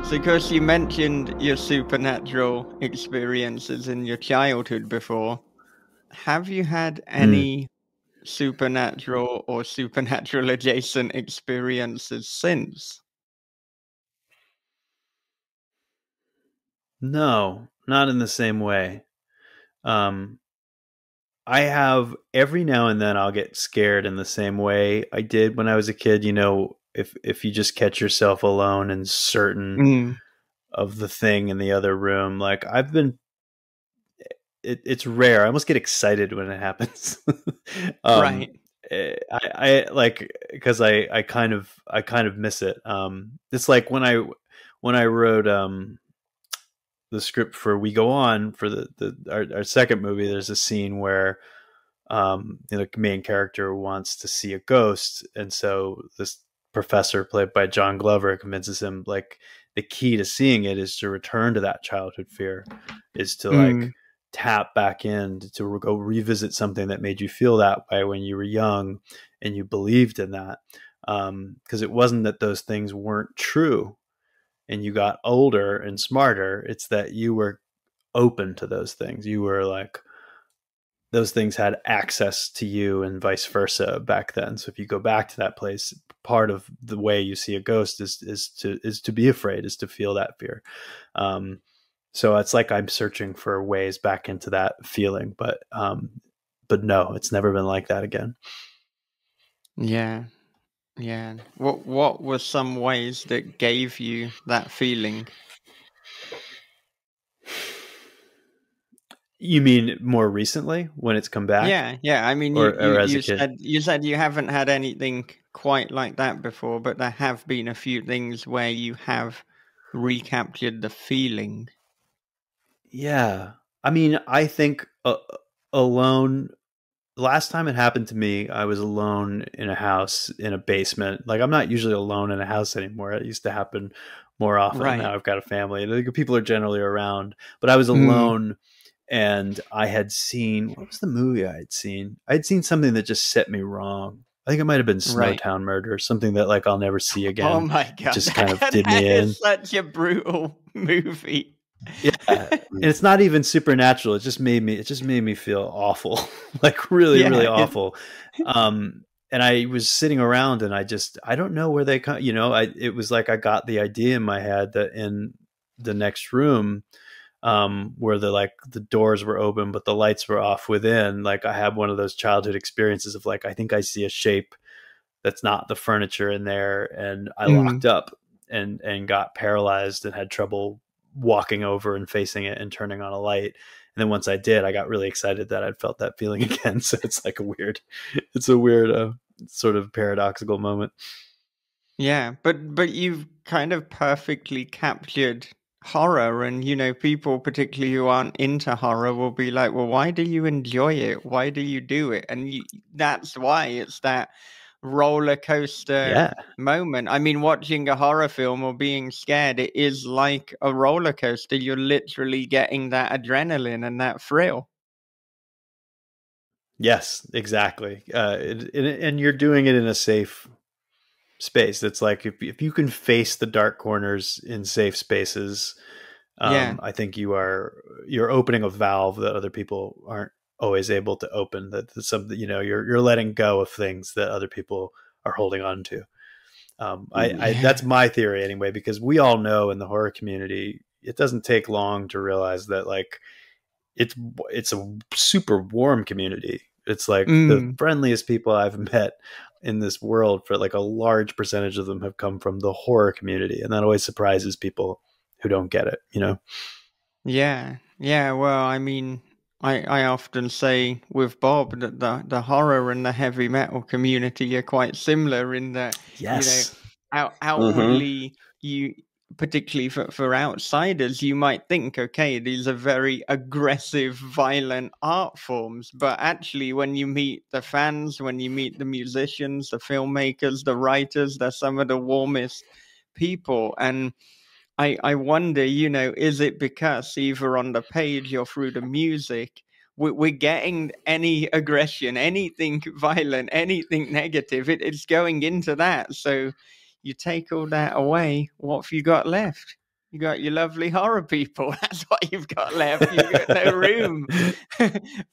So, of course, you mentioned your supernatural experiences in your childhood before. Have you had Mm. any supernatural or supernatural adjacent experiences since? No, not in the same way. Um, I have every now and then I'll get scared in the same way I did when I was a kid. You know, if you just catch yourself alone and certain Mm, of the thing in the other room, like I've been, it's rare. I almost get excited when it happens. um, right. I like because I kind of miss it. It's like when I wrote the script for We Go On for our second movie. There's a scene where the main character wants to see a ghost, and so this professor played by John Glover convinces him like the key to seeing it is to return to that childhood fear, is to like Mm, tap back in to go revisit something that made you feel that way when you were young and you believed in that, because it wasn't that those things weren't true and you got older and smarter. It's that you were open to those things. You were like, those things had access to you and vice versa back then. So if you go back to that place, part of the way you see a ghost is to be afraid, is to feel that fear. Um, so it's like I'm searching for ways back into that feeling, but no, it's never been like that again. yeah, yeah. What were some ways that gave you that feeling? You mean more recently when it's come back, Yeah, yeah. I mean, or as a kid? you said you haven't had anything quite like that before, but there have been a few things where you have recaptured the feeling. Yeah. I mean, I think alone, last time it happened to me, I was alone in a house in a basement. Like, I'm not usually alone in a house anymore. It used to happen more often. Right. Now I've got a family and I think people are generally around, but I was Mm, alone and I had seen, what was the movie I had seen? I had seen something that just set me wrong. I think it might have been right. Snowtown Murder, something that like I'll never see Oh again. my It god, just kind of did that me in. is such a brutal movie. Yeah, and it's not even supernatural. It just made me feel awful, like really, really Yeah, it awful. And I was sitting around, and I don't know where they come. You know, it was like I got the idea in my head that in the next room, where the doors were open but the lights were off within. Like I had one of those childhood experiences of like I think I see a shape that's not the furniture in there, and I mm. locked up and got paralyzed and had trouble walking over and facing it and turning on a light. And then once I did, I got really excited that I'd felt that feeling again. So it's like it's a weird sort of paradoxical moment. Yeah, but you've kind of perfectly captured horror, and people particularly who aren't into horror will be like, "Well, why do you enjoy it? Why do you do it?" And that's why it's that roller coaster Yeah. moment. I mean, watching a horror film or being scared, it is like a roller coaster. You're literally getting that adrenaline and that thrill. Yes, exactly. And you're doing it in a safe space. It's like if you can face the dark corners in safe spaces, Yeah. I think you're opening a valve that other people aren't always able to open. That's something, you're letting go of things that other people are holding on to. I Yeah. that's my theory anyway, because we all know in the horror community, it doesn't take long to realize that like it's it's a super warm community. It's like the Mm. friendliest people I've met in this world. For like a large percentage of them have come from the horror community, and that always surprises people who don't get it. You know? Yeah, yeah. Well, I mean, I often say with Bob that the horror and the heavy metal community are quite similar in that you know Yes. Mm-hmm. outwardly you particularly for outsiders you might think okay these are very aggressive violent art forms, but actually when you meet the fans, when you meet the musicians, the filmmakers, the writers, they're some of the warmest people. And I wonder, is it because either on the page or through the music, we're getting any aggression, anything violent, anything negative, it's going into that. So you take all that away, what have you got left? You got your lovely horror people. That's what you've got left. You've got no room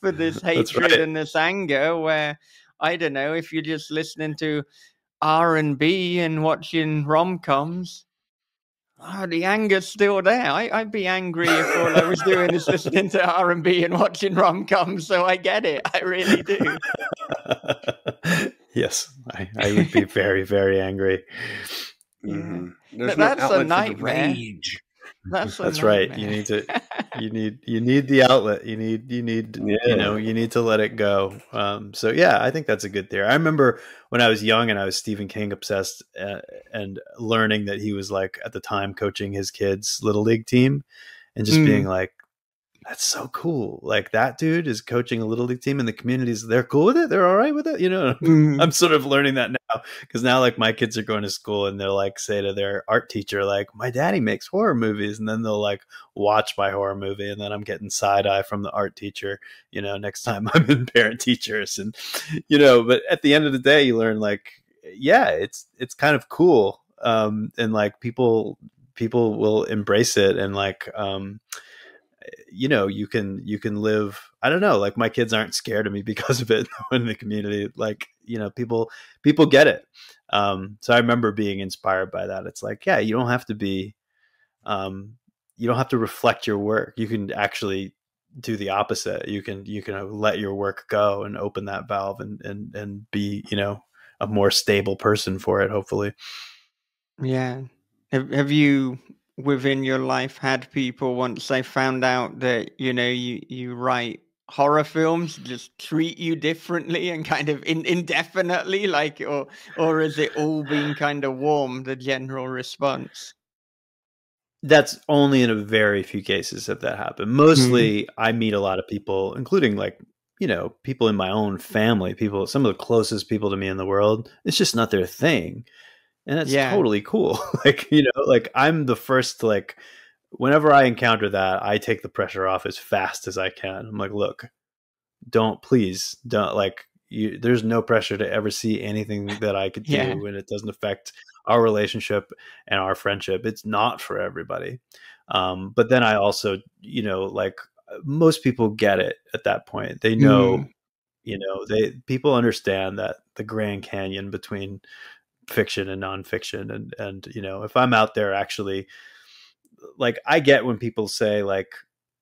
for this That's hatred right. and this anger. Where I don't know if you're just listening to R&B and watching rom-coms. Oh, the anger's still there. I'd be angry if all I was doing is listening to R&B and watching rom-coms. So I get it. I really do. Yes, I would be very, very angry. Yeah, There's no that's a outlet for the nightmare. rage. That's a That's right. nightmare. You need the outlet. You need you need to let it go. So yeah, I think that's a good theory. I remember when I was young and I was Stephen King obsessed, and learning that he was like at the time coaching his kids' little league team, and just being like, that's so cool. Like, that dude is coaching a little league team, and the communities, they're cool with it. They're all right with it. You know, I'm sort of learning that now, because now like my kids are going to school and they're like, say to their art teacher, like, my daddy makes horror movies. And then they'll like watch my horror movie. And then I'm getting side eye from the art teacher, you know, next time I'm in parent teachers. And, you know, but at the end of the day, you learn like, yeah, it's kind of cool. And like people will embrace it. And like, you know, you can live, I don't know, like my kids aren't scared of me because of it in the community. Like, you know, people get it. So I remember being inspired by that. It's like, yeah, you don't have to be, you don't have to reflect your work. You can actually do the opposite. You can let your work go and open that valve and be, you know, a more stable person for it, hopefully. Yeah. Have you within your life had people, once they found out that, you know, you write horror films, just treat you differently and kind of indefinitely, like, or has it all been kind of warm, the general response? That's only in a very few cases have that happened. Mostly I meet a lot of people, including like, you know, people in my own family, people, some of the closest people to me in the world. It's just not their thing. And that's Yeah. totally cool. Like, you know, like I'm the first to like, whenever I encounter that, I take the pressure off as fast as I can. I'm like, look, please don't, like, there's no pressure to ever see anything that I could Yeah. do, and it doesn't affect our relationship and our friendship. It's not for everybody. But then I also, you know, like most people get it at that point. They know, you know, people understand that the Grand Canyon between fiction and nonfiction, and you know, if I'm out there actually, like, I get when people say, like,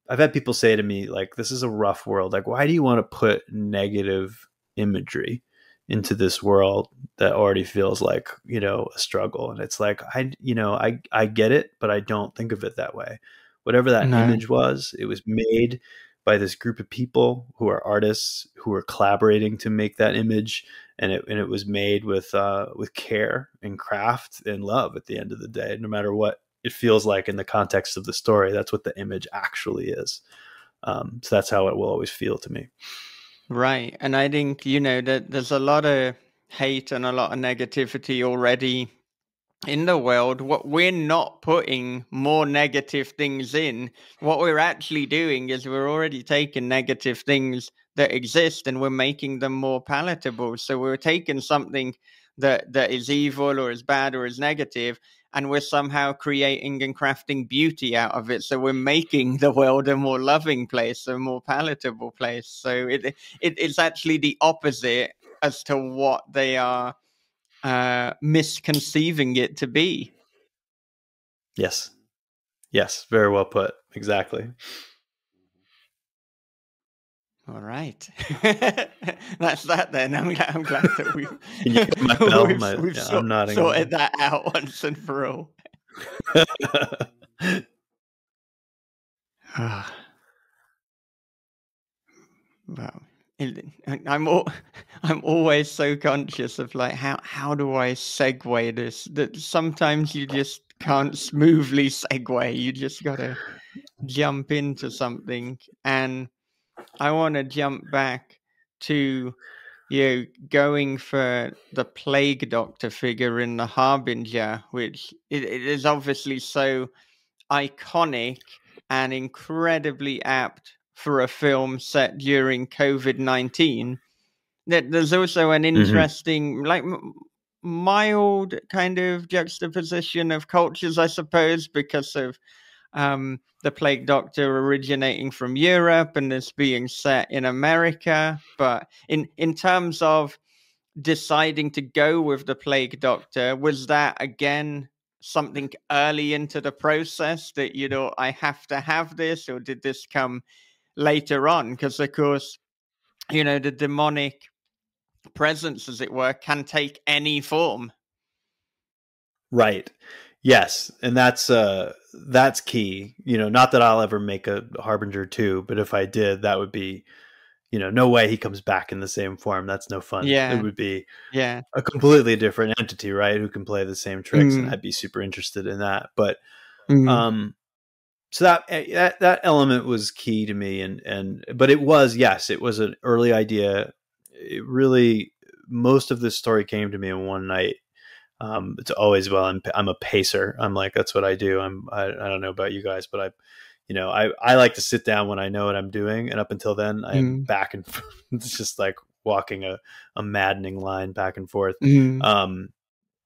I've had people say to me, like, this is a rough world. Like, why do you want to put negative imagery into this world that already feels like, you know, a struggle? And it's like, I get it, but I don't think of it that way. Whatever that No. image was, it was made by this group of people who are artists who are collaborating to make that image. And it was made with care and craft and love at the end of the day, no matter what it feels like in the context of the story. That's what the image actually is. So that's how it will always feel to me. Right. And I think, you know, that there's a lot of hate and a lot of negativity already in the world. What we're not putting more negative things in. What we're actually doing is we're already taking negative things that exist and we're making them more palatable. So we're taking something that is evil or is bad or is negative, and we're somehow creating and crafting beauty out of it. So we're making the world a more loving place, a more palatable place. So it's actually the opposite as to what they are misconceiving it to be. Yes. Very well put. Exactly. All right. That's that then. I'm glad that we've Can you get my bell? we've I'm nodding. sorted that out once and for all. Wow. I'm always so conscious of like how do I segue this, that sometimes you just can't smoothly segue. You just gotta jump into something. And I want to jump back to you going for the plague doctor figure in the Harbinger, which it is obviously so iconic and incredibly apt for a film set during COVID-19. That there's also an interesting, like, mild kind of juxtaposition of cultures, I suppose, because of the Plague Doctor originating from Europe and this being set in America. But in terms of deciding to go with the Plague Doctor, was that again something early into the process that, you know, I have to have this, or did this come later on? Because of course, you know, the demonic presence, as it were, can take any form. Right. Yes, and that's key. You know, not that I'll ever make a Harbinger 2, but if I did, that would be, you know, no way he comes back in the same form. That's no fun. It Yeah, would be yeah. a completely different entity, right? Who can play the same tricks, and Mm, I'd be super interested in that. But mm, um so that element was key to me, and but it was, yes, it was an early idea. It really, most of this story came to me in one night. It's always, well, I'm a pacer. I'm like, that's what I do. I don't know about you guys, but I like to sit down when I know what I'm doing, and up until then, I am mm, back and forth. It's just like walking a maddening line back and forth. mm, Um,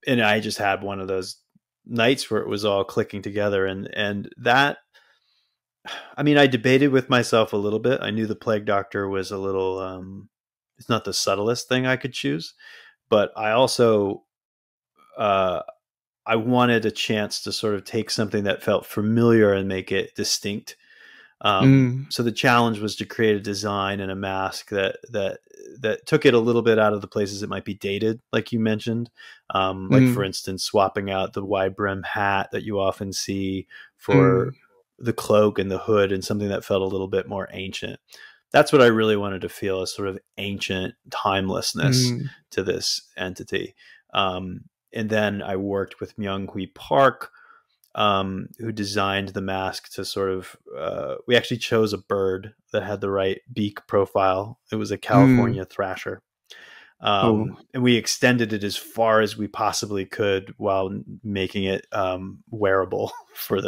and I just had one of those nights where it was all clicking together, and that, I mean, I debated with myself a little bit. I knew the Plague Doctor was a little, it's not the subtlest thing I could choose, but I also, uh, I wanted a chance to sort of take something that felt familiar and make it distinct. mm, So the challenge was to create a design and a mask that took it a little bit out of the places it might be dated, like you mentioned. Like, for mm, instance, swapping out the wide brim hat that you often see for mm, the cloak and the hood, and something that felt a little bit more ancient. That's what I really wanted to feel, a sort of ancient timelessness mm, to this entity. And then I worked with Myung Hui Park, who designed the mask to sort of, we actually chose a bird that had the right beak profile. It was a mm. California thrasher. Oh. And we extended it as far as we possibly could while making it wearable for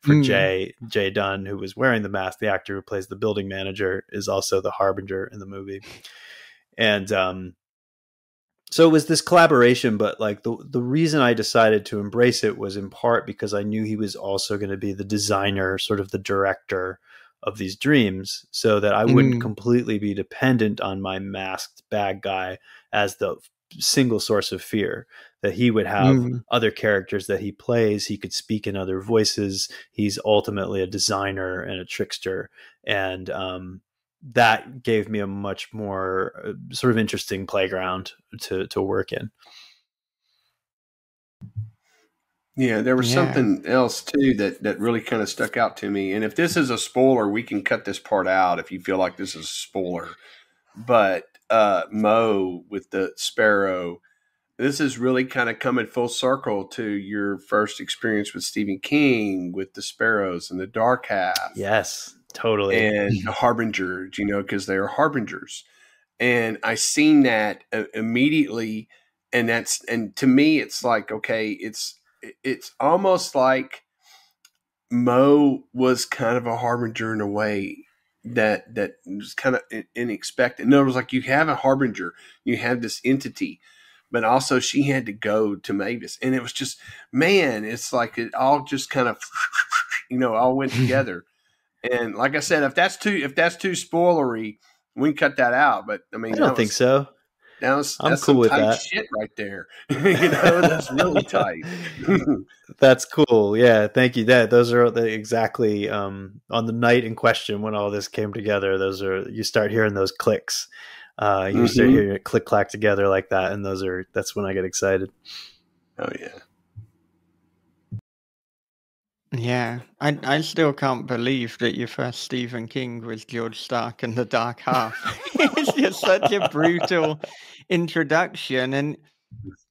Mm, Jay Dunn, who was wearing the mask. The actor who plays the building manager is also the Harbinger in the movie. And so it was this collaboration, but like the reason I decided to embrace it was in part because I knew he was also going to be the designer, sort of the director of these dreams, so that I wouldn't mm, completely be dependent on my masked bad guy as the single source of fear. That he would have mm, other characters that he plays, he could speak in other voices. He's ultimately a designer and a trickster, and that gave me a much more sort of interesting playground to work in. Yeah, there was yeah. something else too that really kind of stuck out to me. And if this is a spoiler, we can cut this part out if you feel like this is a spoiler. But Mo with the sparrow, this is really kind of coming full circle to your first experience with Stephen King with the sparrows and the dark half Yes, totally. and the harbingers, because they are harbingers. And I seen that immediately, and to me, it's like, okay, it's almost like Mo was kind of a harbinger in a way that was kind of unexpected. In other words, like, you have a harbinger, you have this entity, but also she had to go to Mavis, and it was just, man, it's like it all just kind of all went together. And like I said, if that's too spoilery, we can cut that out. But I I mean, don't think so. I'm that's cool some with tight that. shit right there. That's really tight. That's cool. Yeah, thank you. Those are exactly on the night in question when all this came together. Those are, you start hearing those clicks. You start Hmm. hearing it click clack together like that, and that's when I get excited. Oh yeah. Yeah, I still can't believe that your first Stephen King was George Stark and the Dark Half. It's just such a brutal introduction, and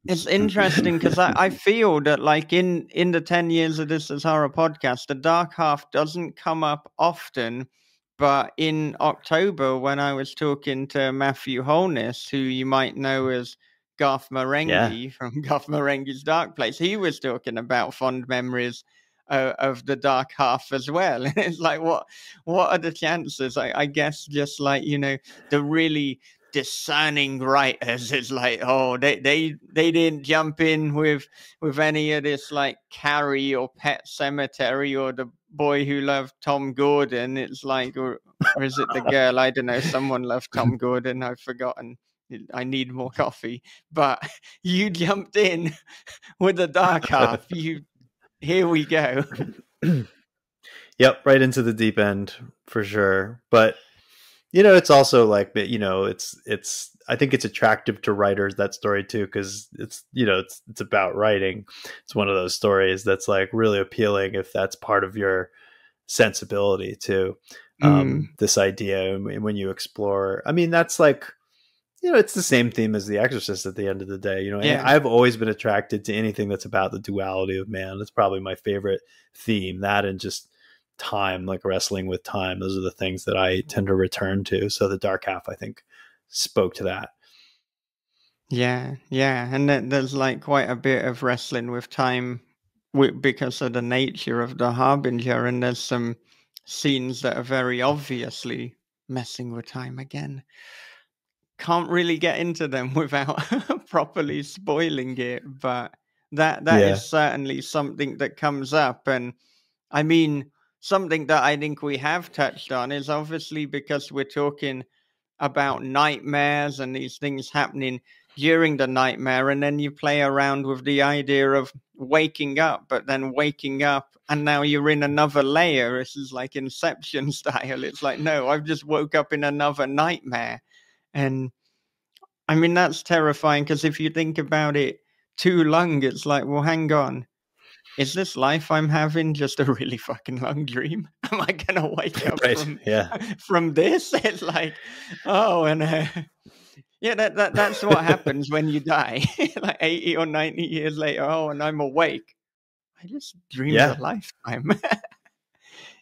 it's interesting because I feel that, like, in the 10 years of this as horror podcast, the Dark Half doesn't come up often. But in October, when I was talking to Matthew Holness, who you might know as Garth Yeah. Marenghi from Garth Marenghi's Dark Place, he was talking about fond memories of the Dark Half as well. And it's like, what are the chances? I guess just like, the really discerning writers. It's like, oh, they didn't jump in with any of this like Carrie or Pet Cemetery or The Boy Who Loved Tom Gordon. It's like, or is it The Girl? I don't know. Someone loved Tom Gordon. I've forgotten. I need more coffee. But you jumped in with the dark half. Here we go. Yep, right into the deep end for sure. But it's also like, it's I think it's attractive to writers, that story too, because it's about writing. It's one of those stories that's like really appealing if that's part of your sensibility too. This idea when you explore, I mean, that's like, it's the same theme as The Exorcist at the end of the day. I've always been attracted to anything that's about the duality of man. That's probably my favorite theme, that and just time, like wrestling with time. Those are the things that I tend to return to. So the dark half, I think, spoke to that. Yeah. And then there's like quite a bit of wrestling with time because of the nature of the Harbinger, and there's some scenes that are very obviously messing with time again. Can't really get into them without properly spoiling it, but that is certainly something that comes up. And I mean, something that I think we have touched on is obviously because we're talking about nightmares and these things happening during the nightmare, and then you play around with the idea of waking up, but then waking up and now you're in another layer. This is like Inception style. It's like, no, I've just woke up in another nightmare. And I mean, that's terrifying, because if you think about it too long, it's like, well, hang on. Is this life I'm having just a really fucking long dream? Am I gonna wake up from this? It's like, oh, and that's what happens when you die. Like 80 or 90 years later, oh, and I'm awake. I just dreamed a lifetime.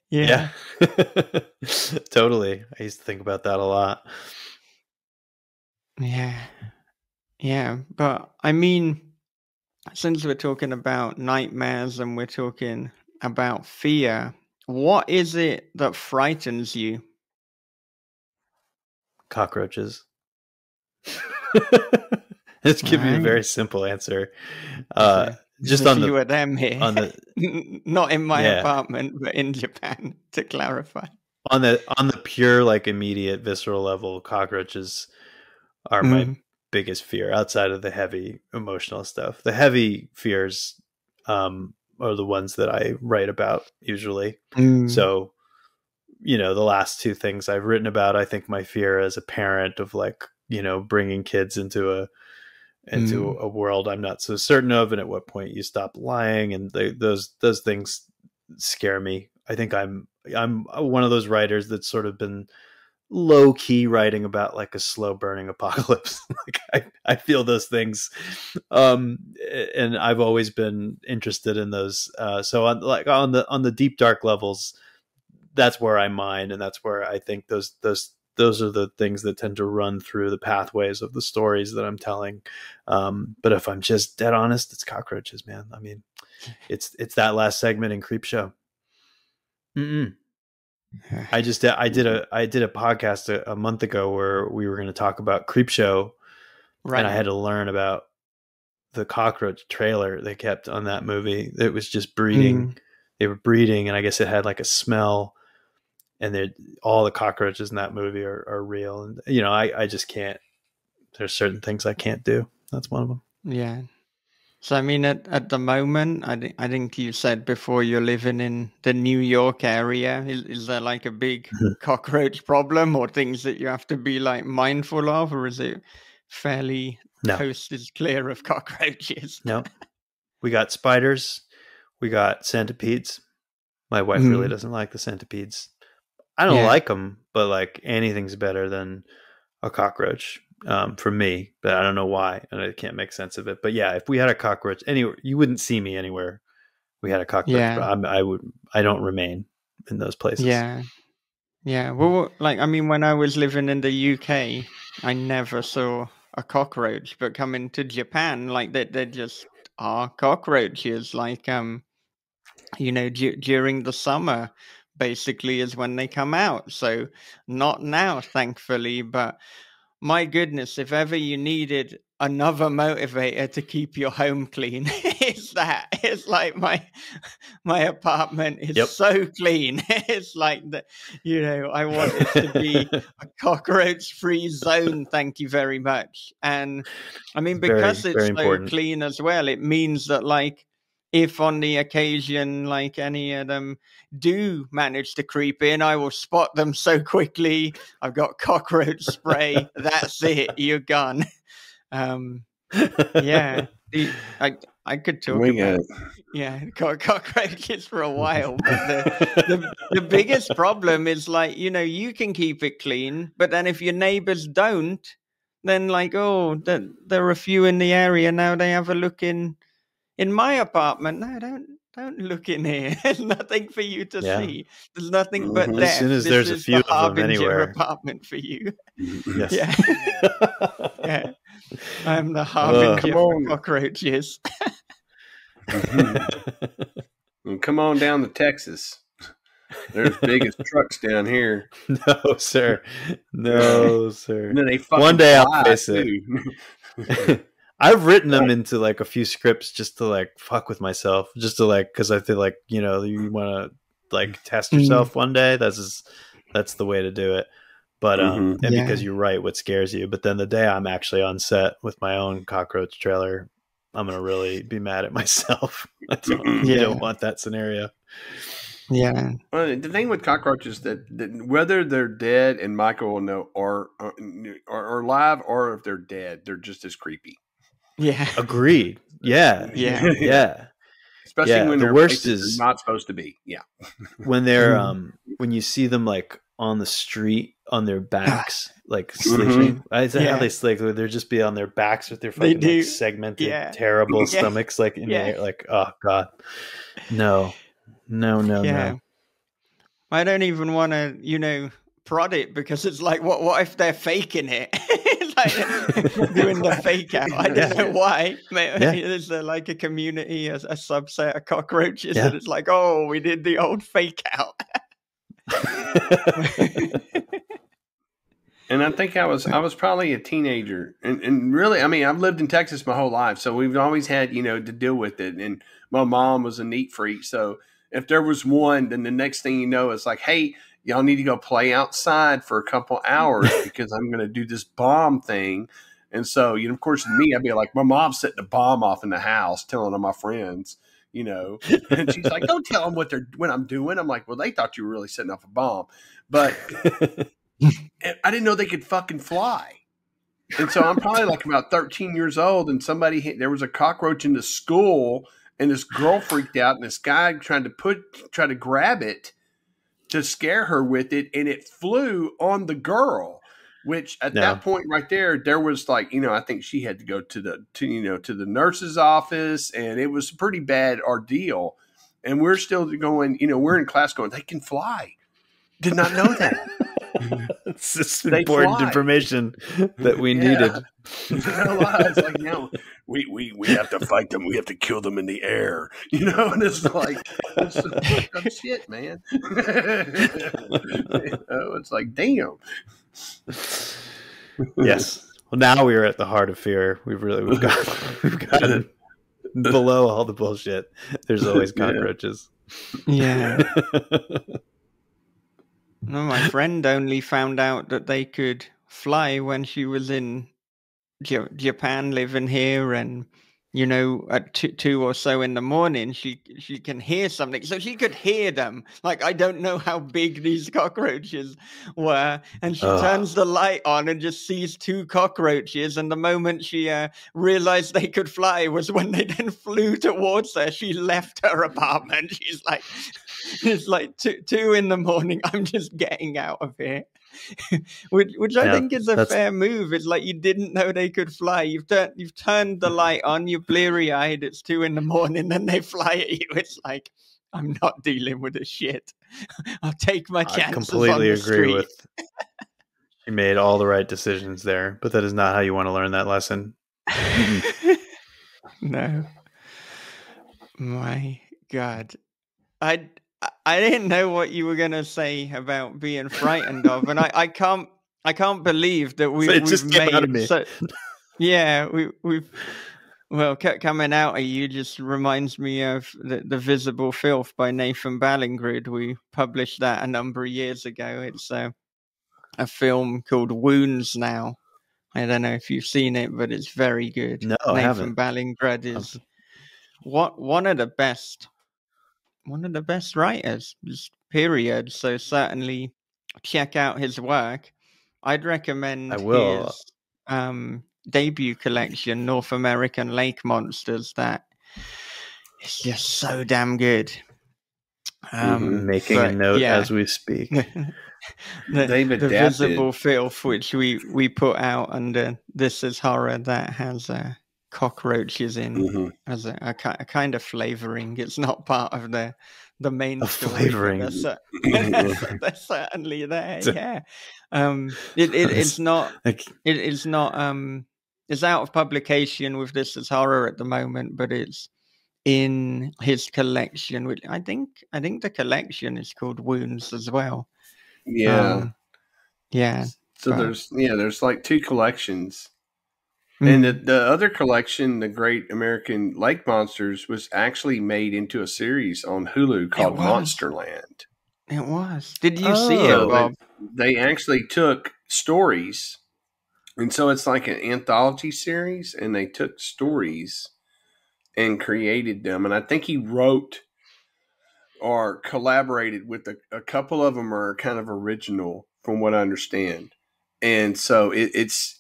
Yeah. Totally. I used to think about that a lot. Yeah. But I mean, since we're talking about nightmares and we're talking about fear, what is it that frightens you? Cockroaches. Let's give you a very simple answer. Just on few of them here, not in my apartment, but in Japan, to clarify. On the pure, like, immediate visceral level, cockroaches are my biggest fear outside of the heavy emotional stuff. The heavy fears are the ones that I write about usually. So, the last two things I've written about, I think my fear as a parent of, like, bringing kids into a world I'm not so certain of, and at what point you stop lying, and those things scare me. I think I'm one of those writers that's sort of been low key writing about like a slow burning apocalypse. Like I feel those things, and I've always been interested in those. So on the deep dark levels, that's where I mine, and that's where I think those are the things that tend to run through the pathways of the stories that I'm telling. But if I'm just dead honest, it's cockroaches, man. I mean, it's that last segment in Creepshow. I did a podcast a month ago where we were going to talk about Creepshow, and I had to learn about the cockroach trailer they kept on that movie. It was just breeding. They were breeding, and I guess it had like a smell. And all the cockroaches in that movie are real. And, I just can't. There's certain things I can't do. That's one of them. Yeah. So, I mean, at the moment, I think you said before you're living in the New York area. Is there like a big cockroach problem or things that you have to be like mindful of? Or is it fairly coast is clear of cockroaches? No. We got spiders. We got centipedes. My wife really doesn't like the centipedes. I don't like them, but like anything's better than a cockroach for me. But I don't know why, and I can't make sense of it. But yeah, if we had a cockroach anywhere, you wouldn't see me anywhere. We had a cockroach, but I don't remain in those places. Yeah. Well, like, I mean, when I was living in the UK, I never saw a cockroach. But coming to Japan, like they just are cockroaches. Like during the summer, basically, is when they come out. So not now, thankfully, but my goodness, if ever you needed another motivator to keep your home clean, it's that. It's like my apartment is Yep. so clean. It's like that, I want it to be a cockroach-free zone. Thank you very much. And I mean, because Very, it's very so important. clean as well, it means that, like, if on the occasion, like, any of them do manage to creep in, I will spot them so quickly. I've got cockroach spray. That's it. You're gone. Yeah. I could talk about cockroaches for a while, but the biggest problem is, like, you can keep it clean, but then if your neighbors don't, then, like, oh, there are a few in the area now. They have a look in my apartment. No, don't look in here. There's nothing for you to Yeah. see. There's nothing but Mhm. death. As soon as This there's a is few the of them harbinger anywhere. apartment for you. Yes. Yeah. Yeah. I'm the Ugh. harbinger Come for on. cockroaches. Well, come on down to Texas. There's biggest trucks down here. No, sir. No, sir. And then they fucking One day I'll fly, face too. it. I've written them into, like, a few scripts just to, like, fuck with myself, just to, like, because I feel like, you want to, like, test yourself one day. That's the way to do it. But and because you write what scares you. But then the day I'm actually on set with my own cockroach trailer, I'm gonna really be mad at myself. You don't want that scenario. Yeah. Well, the thing with cockroaches that whether they're dead, and Michael will know, or alive, or if they're dead, they're just as creepy. Yeah. Agreed. Yeah. Yeah. Yeah. Especially when the they're worst places is they're not supposed to be. Yeah. when they're when you see them, like, on the street on their backs, like, sleeping. Is that how they sleep? They're just be on their backs with their fucking, like, segmented, terrible stomachs, like, in the air. Like, oh god, no. I don't even want to, prod it, because it's like, what if they're faking it? It's like doing the fake out. I don't know why. Is there, like, a community, a subset of cockroaches that it's like, oh, we did the old fake out. And I think I was probably a teenager, and really, I mean, I've lived in Texas my whole life, so we've always had, to deal with it. And my mom was a neat freak, so if there was one, then the next thing you know, it's like, hey, y'all need to go play outside for a couple hours because I'm going to do this bomb thing. And so, of course, me, I'd be like, my mom's setting a bomb off in the house, telling all my friends, and she's like, don't tell them what I'm doing. I'm like, well, they thought you were really setting off a bomb, but I didn't know they could fucking fly. And so I'm probably like about 13 years old, and there was a cockroach in the school, and this girl freaked out, and this guy tried to grab it to scare her with it, and it flew on the girl. Which at that point right there was like, I think she had to go to the nurse's office, and it was a pretty bad ordeal. And we're still going, we're in class going, they can fly. Did not know that. It's just important information that we needed. It's like, no, we have to fight them. We have to kill them in the air. And it's like, that's shit, man. It's like, damn. Yes. Well, now we are at the heart of fear. We've gotten below all the bullshit. There's always cockroaches. Yeah. No, my friend only found out that they could fly when she was in Japan, living here, and at 2 or so in the morning, she can hear something, so she could hear them. Like, I don't know how big these cockroaches were, and she turns the light on and just sees 2 cockroaches. And the moment she realized they could fly was when they then flew towards her. She left her apartment. She's like, it's like 2 in the morning. I'm just getting out of here. which I think is a fair move. It's like, you didn't know they could fly. You've turned the light on. You're bleary-eyed. It's 2 in the morning. Then they fly at you. It's like, I'm not dealing with this shit. I'll take my chances. I completely on the agree street. with. You made all the right decisions there, but that is not how you want to learn that lesson. No. My God. I didn't know what you were going to say about being frightened of, and I can't I can't believe that It we've just came out of made me. so. Yeah, we've. Well, coming out of you just reminds me of the Visible Filth by Nathan Ballingrid. We published that a number of years ago. It's a film called Wounds now. I don't know if you've seen it, but it's very good. No, I Nathan haven't. Ballingrid is one of the best writers, just period. So certainly check out his work. I'd recommend I will. his debut collection, North American Lake Monsters. That is just so damn good. Making a note as we speak. They've the adapted. Visible Filth, which we put out under This Is Horror, that has cockroaches in as a kind of flavoring. It's not part of the main story. Flavoring. They're certainly there. Yeah. It's not. It's not. It's out of publication with This Is Horror at the moment, but it's in his collection, which I think the collection is called Wounds as well. Yeah. Yeah. So there's like two collections. And the other collection, The Great American Lake Monsters, was actually made into a series on Hulu called Monsterland. It was. Did you see it, Bob? They actually took stories. And so it's like an anthology series, and they took stories and created them. And I think he wrote or collaborated with a couple of them are kind of original from what I understand. And so it's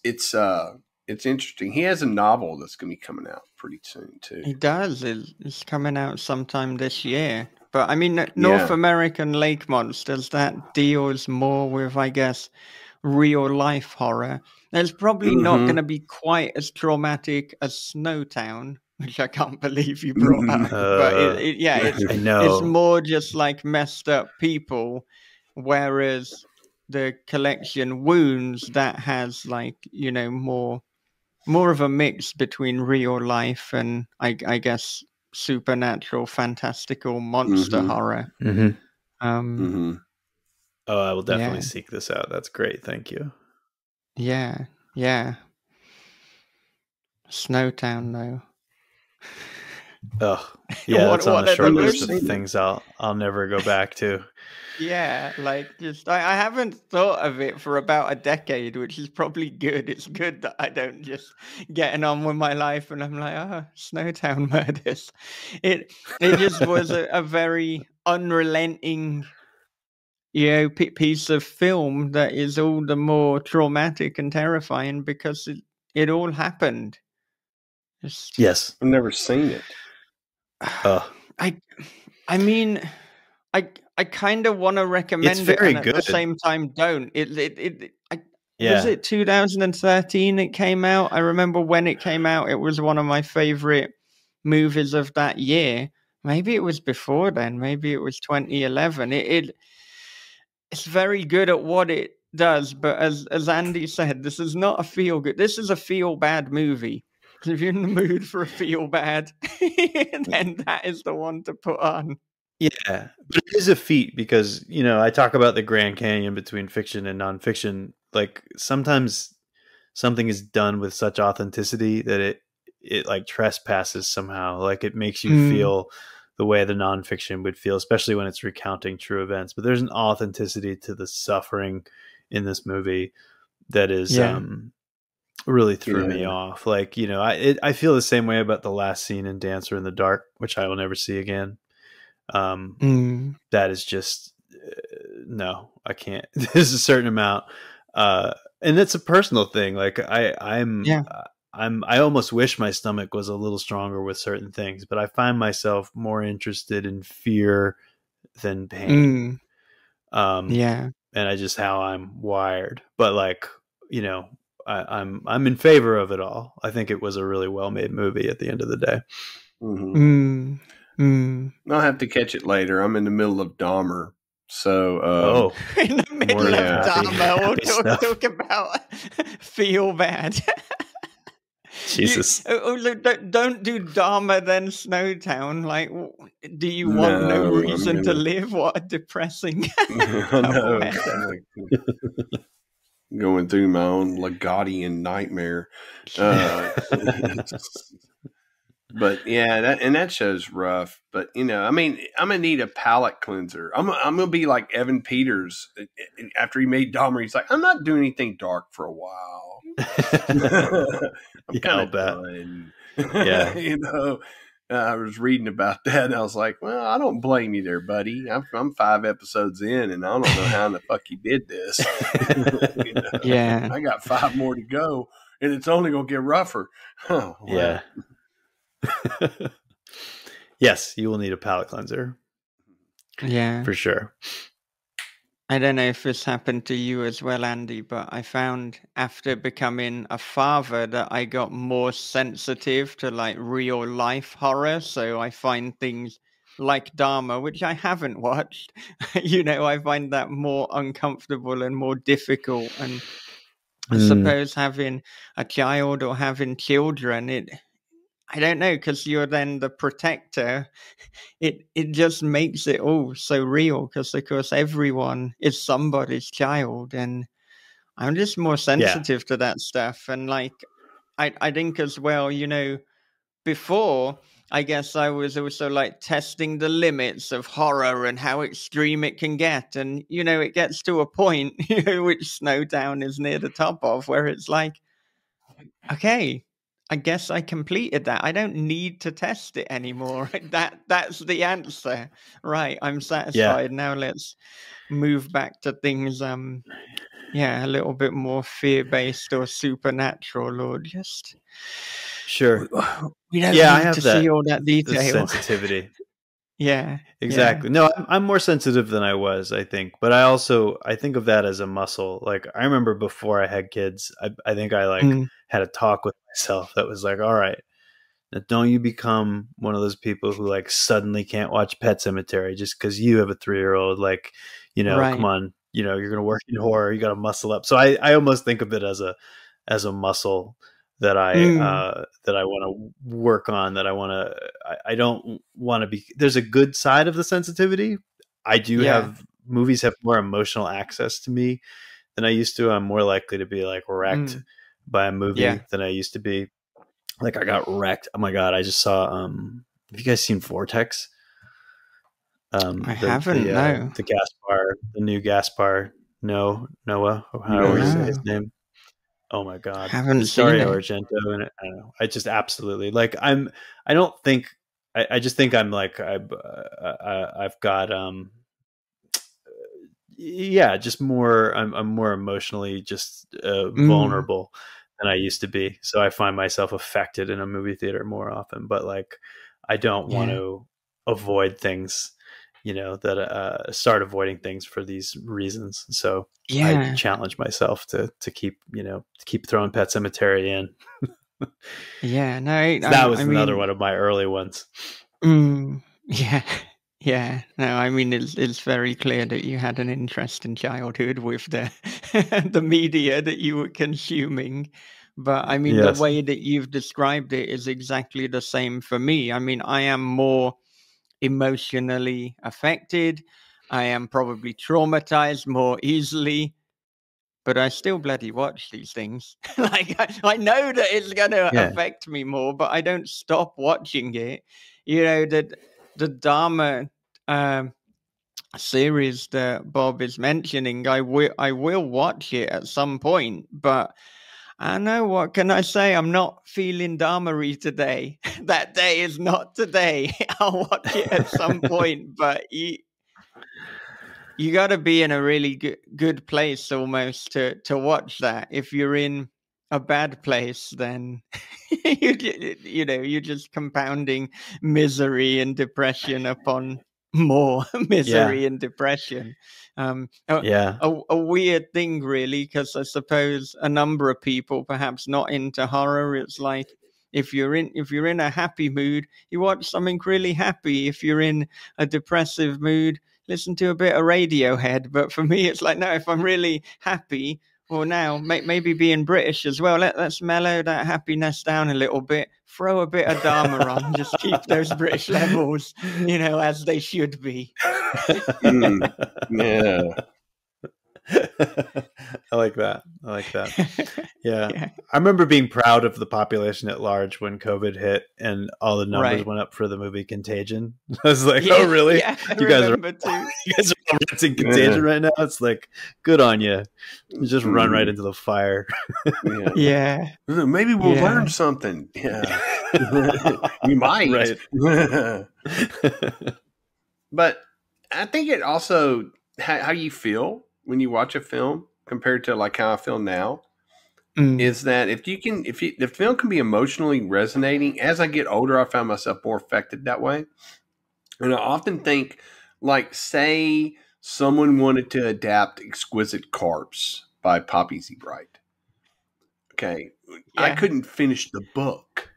interesting. He has a novel that's going to be coming out pretty soon too. He does. It's coming out sometime this year. But I mean, North American Lake Monsters, that deals more with, I guess, real life horror. It's probably not going to be quite as traumatic as Snowtown, which I can't believe you brought up. But I know. It's more just like messed up people, whereas the collection Wounds, that has like, you know, more of a mix between real life and I guess supernatural, fantastical monster horror. Oh, I will definitely seek this out. That's great. Thank you. Yeah. Snowtown, though. Oh, yeah, that's on the short list of things I'll never go back to. Yeah, like just I haven't thought of it for about a decade, which is probably good. It's good that I don't just getting on with my life and I'm like, oh, Snowtown Murders. It just was a very unrelenting, you know, piece of film that is all the more traumatic and terrifying because it all happened. Yes, I've never seen it. I mean, I kind of want to recommend it, and at the same time don't. Was it 2013 it came out? I remember when it came out, it was one of my favorite movies of that year. Maybe it was before then. Maybe it was 2011. It's very good at what it does, but as Andy said, this is not a feel good. This is a feel bad movie. If you're in the mood for a feel bad, then that is the one to put on. Yeah, but it is a feat because, you know, I talk about the Grand Canyon between fiction and nonfiction. Like sometimes something is done with such authenticity that it like trespasses somehow. Like it makes you feel the way the nonfiction would feel, especially when it's recounting true events. But there's an authenticity to the suffering in this movie that is really threw me off. Like, you know, I feel the same way about the last scene in Dancer in the Dark, which I will never see again. That is just no, I can't. There's a certain amount, and it's a personal thing. Like I almost wish my stomach was a little stronger with certain things, but I find myself more interested in fear than pain. And I just how I'm wired. But like, you know, I'm in favor of it all. I think it was a really well made movie at the end of the day. I'll have to catch it later. I'm in the middle of Dahmer. So in the middle of Dahmer, we'll talk about feel bad. Jesus. Don't do Dahmer then Snowtown. Like, do you want no reason to live? What a depressing. going through my own Lagottian nightmare. But yeah, that show's rough. But I mean, I'm gonna need a palate cleanser. I'm gonna be like Evan Peters after he made Dahmer. He's like, I'm not doing anything dark for a while. I'm kind of done. Yeah. I was reading about that, and I was like, well, I don't blame you there, buddy. I'm 5 episodes in, and I don't know how in the fuck you did this. Yeah, I got 5 more to go, and it's only gonna get rougher. Oh, wow. Yeah. Yes, you will need a palate cleanser. Yeah, for sure. I don't know if this happened to you as well, Andy, but I found after becoming a father that I got more sensitive to like real life horror. So I find things like Dharma, which I haven't watched, I find that more uncomfortable and more difficult. And I suppose having a child or having children, I don't know, because you're then the protector. It just makes it all so real, because of course everyone is somebody's child, and I'm just more sensitive to that stuff. And like I think as well, before, I guess I was also like testing the limits of horror and how extreme it can get. And it gets to a point which Snowdown is near the top of, where it's like, okay, I guess I completed that. I don't need to test it anymore. That's the answer. Right, I'm satisfied. Now let's move back to things a little bit more fear-based or supernatural, or just Sure. we don't I need have to see all that the detail. sensitivity. Yeah. Exactly. Yeah. No, I'm more sensitive than I was, I think. But I think of that as a muscle. Like, I remember before I had kids, I think I had a talk with myself that was like, all right, now don't you become one of those people who like suddenly can't watch Pet Sematary just because you have a 3-year-old. Like, Right. come on, you're going to work in horror. You got to muscle up. So I almost think of it as a muscle that I want to work on, that I don't want to be. There's a good side of the sensitivity. I do have movies have more emotional access to me than I used to. I'm more likely to be like wrecked by a movie than I used to be. Like, I got wrecked. Oh my God. I just saw, have you guys seen Vortex? I haven't, no. The Gaspar, the new Gaspar, Noah, however you say his name. Oh my God. Haven't seen it. Dario Argento in it. I don't know. I just absolutely like, I just think I'm like, I've got, just more, I'm more emotionally just vulnerable than I used to be. So I find myself affected in a movie theater more often, but like, I don't want to avoid things, that start avoiding things for these reasons. So I challenge myself to keep, keep throwing Pet Sematary in. That was another one of my early ones. Yeah. No, I mean, it's very clear that you had an interest in childhood with the media that you were consuming. But I mean, the way that you've described it is exactly the same for me. I mean, I am more emotionally affected. I am probably traumatized more easily, but I still bloody watch these things. Like, I know that it's going to affect me more, but I don't stop watching it. The Dharma series that Bob is mentioning, I will watch it at some point, but I know, what can I say? I'm not feeling Dharma-y today. That day is not today. I'll watch it at some point, but you got to be in a really good place almost to watch that. If you're in a bad place, then you're just compounding misery and depression upon more misery and depression. A weird thing, really, because I suppose a number of people perhaps not into horror. It's like, if you're in a happy mood, you watch something really happy. If you're in a depressive mood, listen to a bit of Radiohead. But for me, it's like, no, if I'm really happy, or now maybe being British as well, let's mellow that happiness down a little bit, throw a bit of Dharma on, just keep those British levels, as they should be. Yeah. I like that. I like that. Yeah. Yeah. I remember being proud of the population at large when COVID hit and all the numbers Right. went up for the movie Contagion. I was like, oh, Yeah. really? Yeah. I You guys are remember too. you guys are all renting Contagion right now? It's like, good on you. You just run right Mm, into the fire. yeah. Yeah. Maybe we'll Yeah. learn something. Yeah. We might. Right. But I think it also how you feel when you watch a film compared to like how I feel now Mm. is that if the film can be emotionally resonating. As I get older, I found myself more affected that way, and I often think, like, say someone wanted to adapt Exquisite Corpse by Poppy Z. Bright. Okay, I Yeah. couldn't finish the book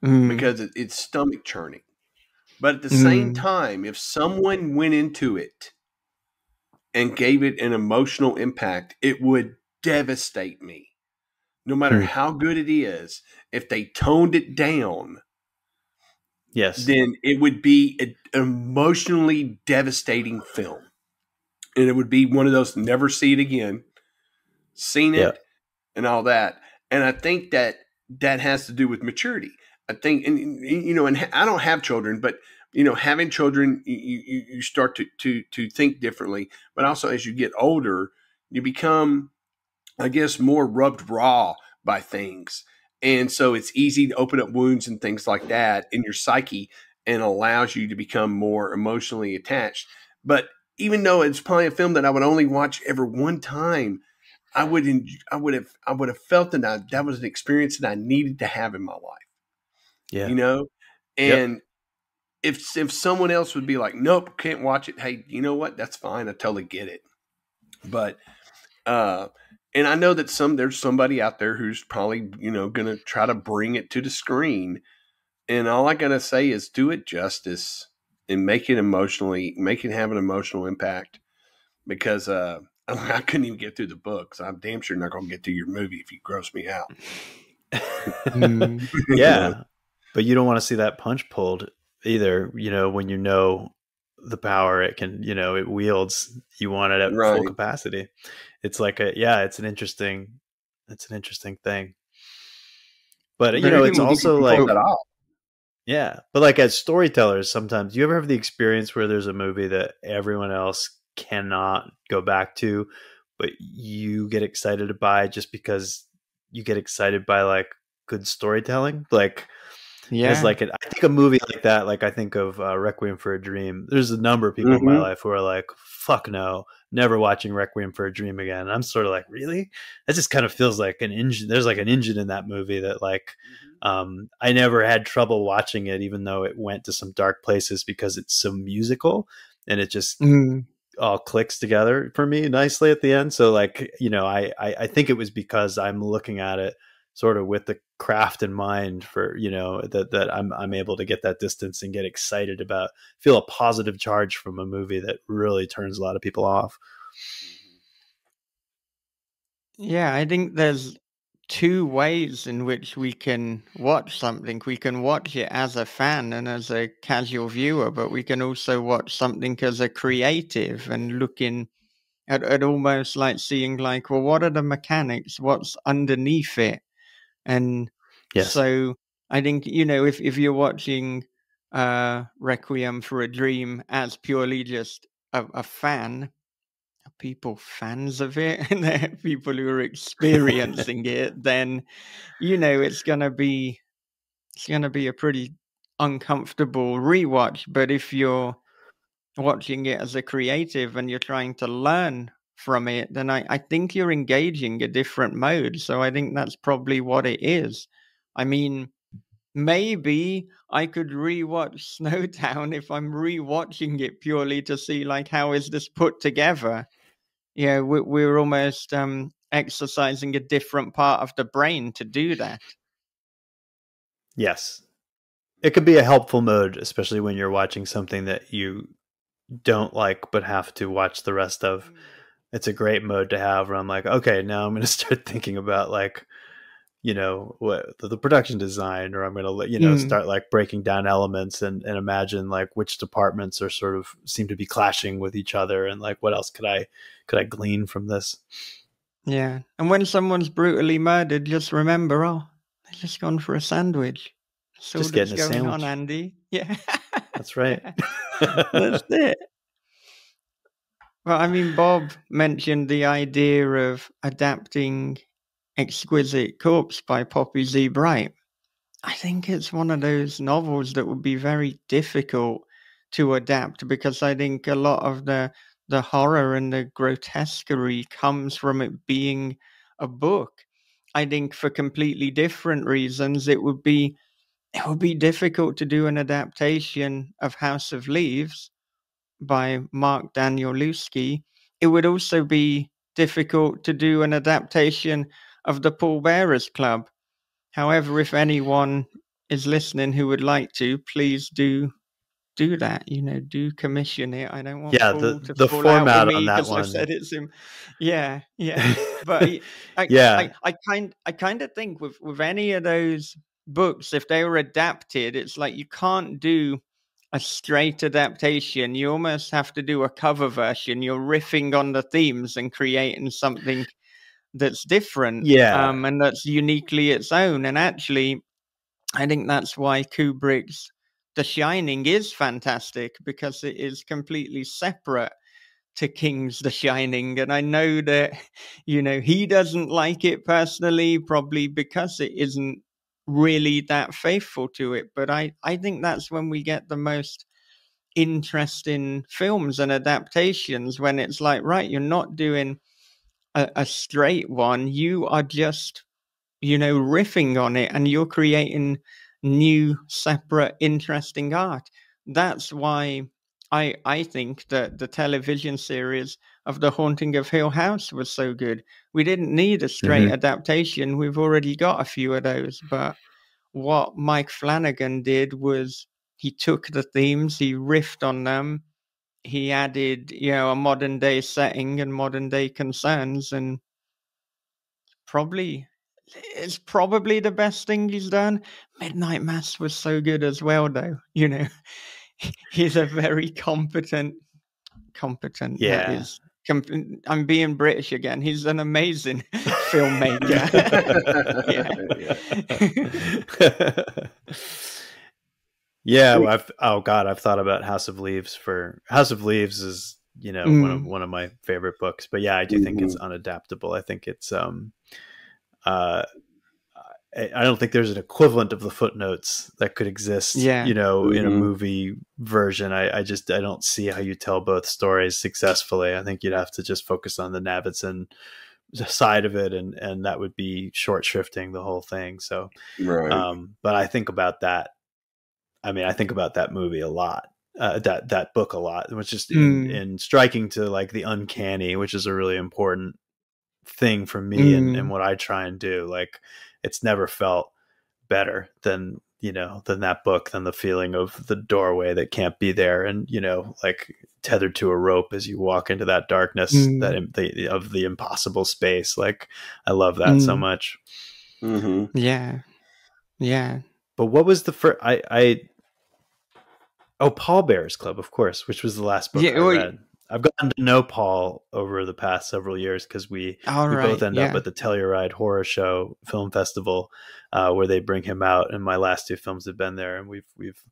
Mm. because it's stomach churning. But at the same Mm. time, if someone went into it and gave it an emotional impact, it would devastate me. No matter Hmm. how good it is, if they toned it down, Yes. then it would be an emotionally devastating film. And it would be one of those never see it again, seen Yeah. it, and all that. And I think that has to do with maturity. I think, and you know, and I don't have children, but you know, having children, you start to think differently. But also, as you get older, you become, I guess, more rubbed raw by things, and so it's easy to open up wounds and things like that in your psyche, and allows you to become more emotionally attached. But even though it's probably a film that I would only watch ever one time, I would have felt that was an experience that I needed to have in my life, Yeah. you know. Yep. And if someone else would be like, nope, can't watch it. Hey, you know what? That's fine. I totally get it. But and I know that there's somebody out there who's probably going to try to bring it to the screen. And all I gotta say is do it justice and make it have an emotional impact. Because I couldn't even get through the book, so I'm damn sure not going to get through your movie if you gross me out. Mm. Yeah. But you don't want to see that punch pulled either, when you know the power it can, it wields. You want it at full Right. capacity. It's like it's an interesting thing. But Very it's much also Pull like, that off. yeah, but like as storytellers, sometimes you ever have the experience where there's a movie that everyone else cannot go back to, but you get excited to buy just because you get excited by like good storytelling, like. As Yeah. like I think a movie like that, like I think of Requiem for a Dream. There's a number of people in my Mm-hmm. life who are like, "Fuck no, never watching Requiem for a Dream again." And I'm sort of like, really? That just kind of feels like an engine. There's like an engine in that movie that like I never had trouble watching it, even though it went to some dark places because it's so musical and it just Mm. all clicks together for me nicely at the end. So like, I think it was because I'm looking at it sort of with the craft in mind for, that I'm able to get that distance and get excited about, feel a positive charge from a movie that really turns a lot of people off. Yeah, I think there's two ways in which we can watch something. We can watch it as a fan and as a casual viewer, but we can also watch something as a creative and looking at almost like seeing like, well, what are the mechanics? What's underneath it? And Yes. so I think, if you're watching Requiem for a Dream as purely just a fan, people fans of it and they're people who are experiencing it, then it's gonna be a pretty uncomfortable rewatch. But if you're watching it as a creative and you're trying to learn from it, then I think you're engaging a different mode. So I think that's probably what it is. I mean, maybe I could rewatch Snowtown if I'm rewatching it purely to see like how is this put together. Yeah, we're almost exercising a different part of the brain to do that. Yes. It could be a helpful mode, especially when you're watching something that you don't like but have to watch the rest of. It's a great mode to have where I'm like, okay, now I'm going to start thinking about like you know, what the production design, or I'm going to, you know, Mm. start like breaking down elements and imagine like which departments are sort of seem to be clashing with each other, and like what else could I glean from this? Yeah. And when someone's brutally murdered, just remember, oh, they've just gone for a sandwich. That's all Just that's getting a going on, sandwich. Andy. Yeah. That's right. Yeah. That's it. Well, I mean, Bob mentioned the idea of adapting Exquisite Corpse by Poppy Z. Bright. I think it's one of those novels that would be very difficult to adapt, because I think a lot of the horror and the grotesquerie comes from it being a book. I think for completely different reasons it would be difficult to do an adaptation of House of Leaves by Mark Danielewski. It would also be difficult to do an adaptation of The Pallbearers Club. However, if anyone is listening who would like to, please do that. You know, do commission it. I don't want Yeah, Paul to the fall out with format on me that because I one. said it's him. Yeah, yeah. But Yeah. I kind of think with any of those books, if they were adapted, it's like you can't do a straight adaptation. You almost have to do a cover version. You're riffing on the themes and creating something that's different, Yeah. and that's uniquely its own. And actually, I think that's why Kubrick's The Shining is fantastic, because it is completely separate to King's The Shining. And I know that, you know, he doesn't like it personally, probably because it isn't really that faithful to it. But I think that's when we get the most interesting films and adaptations, when it's like, right, you're not doing a straight one. You are just, you know, riffing on it, and you're creating new, separate, interesting art. That's why I think that the television series of The Haunting of Hill House was so good. We didn't need a straight Mhm. adaptation. We've already got a few of those. But what Mike Flanagan did was he took the themes, he riffed on them, he added, you know, a modern day setting and modern day concerns, and probably it's probably the best thing he's done. Midnight Mass was so good as well, though. You know, he's a very competent. That Yeah. is. I'm being British again. He's an amazing filmmaker. Yeah. Yeah, well, I've thought about House of Leaves. House of Leaves is, you know, one of my favorite books. But yeah, I do think it's unadaptable. I think it's I don't think there's an equivalent of the footnotes that could exist, Yeah. you know, in a movie version. I don't see how you tell both stories successfully. I think you'd have to just focus on the Navidson side of it, and that would be short shrifting the whole thing. So, Right. but I think about that. I mean, I think about that movie a lot, that book a lot, which is in striking to like the uncanny, which is a really important thing for me and what I try and do. Like, it's never felt better than, you know, than that book, than the feeling of the doorway that can't be there, and, you know, like tethered to a rope as you walk into that darkness, that of the impossible space. Like, I love that so much. Mm-hmm. Yeah. But what was the first? Pallbearers Club, of course, which was the last book I read. I've gotten to know Paul over the past several years because we both end up at the Telluride Horror Show Film Festival, where they bring him out, and my last two films have been there, and we've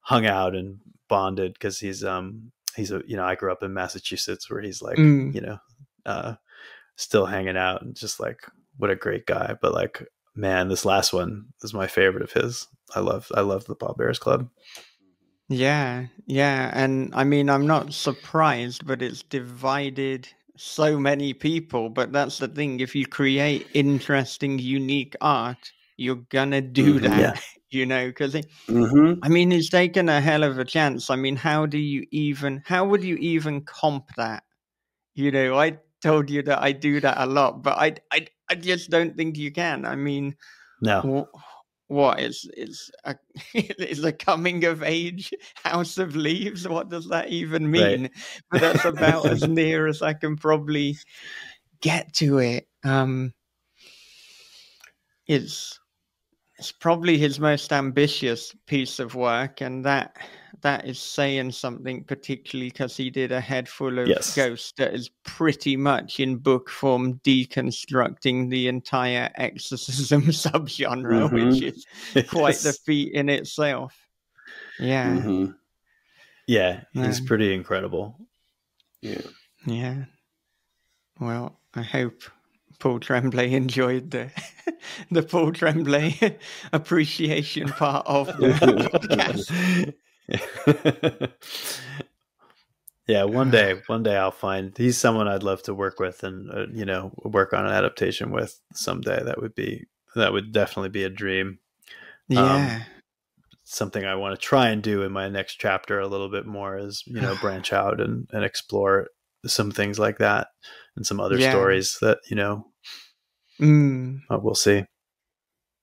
hung out and bonded because he's a, you know, I grew up in Massachusetts, where he's like, you know, still hanging out, and just like, what a great guy. But like, man, this last one is my favorite of his. I love the Pallbearers Club. Yeah. And I mean, I'm not surprised, but it's divided so many people. But that's the thing. If you create interesting, unique art, you're gonna do that, you know, because I mean, he's taken a hell of a chance. I mean, how would you even comp that? You know, I told you that I do that a lot, but I just don't think you can. I mean, no. What is is a coming of age House of Leaves? What does that even mean? Right. But that's about as near as I can probably get to it. it's probably his most ambitious piece of work, and that is saying something, particularly because he did a head full of Yes. Ghosts that is pretty much in book form deconstructing the entire exorcism subgenre, which is quite the Yes. feat in itself. Yeah. Mm-hmm. Yeah, he's No. pretty incredible. Yeah. Yeah. Well, I hope Paul Tremblay enjoyed the Paul Tremblay appreciation part of the podcast. Yeah, one day I'll find he's someone I'd love to work with and work on an adaptation with someday. That would definitely be a dream. Yeah. Something I want to try and do in my next chapter a little bit more is, branch out and explore some things like that and some other Yeah. stories that, Mm. we'll see.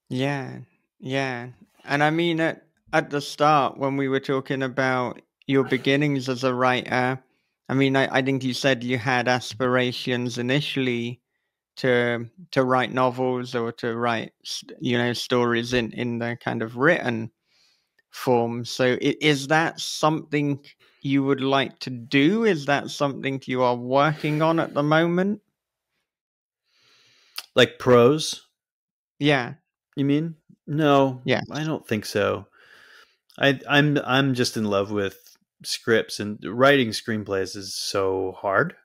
Yeah. Yeah. And I mean, at the start, when we were talking about your beginnings as a writer, I mean, I think you said you had aspirations initially to write novels or to write, stories in the kind of written form. So is that something you would like to do? Is that something you are working on at the moment? Like prose, Yeah. you mean? No, Yes. I don't think so. I'm just in love with scripts, and writing screenplays is so hard.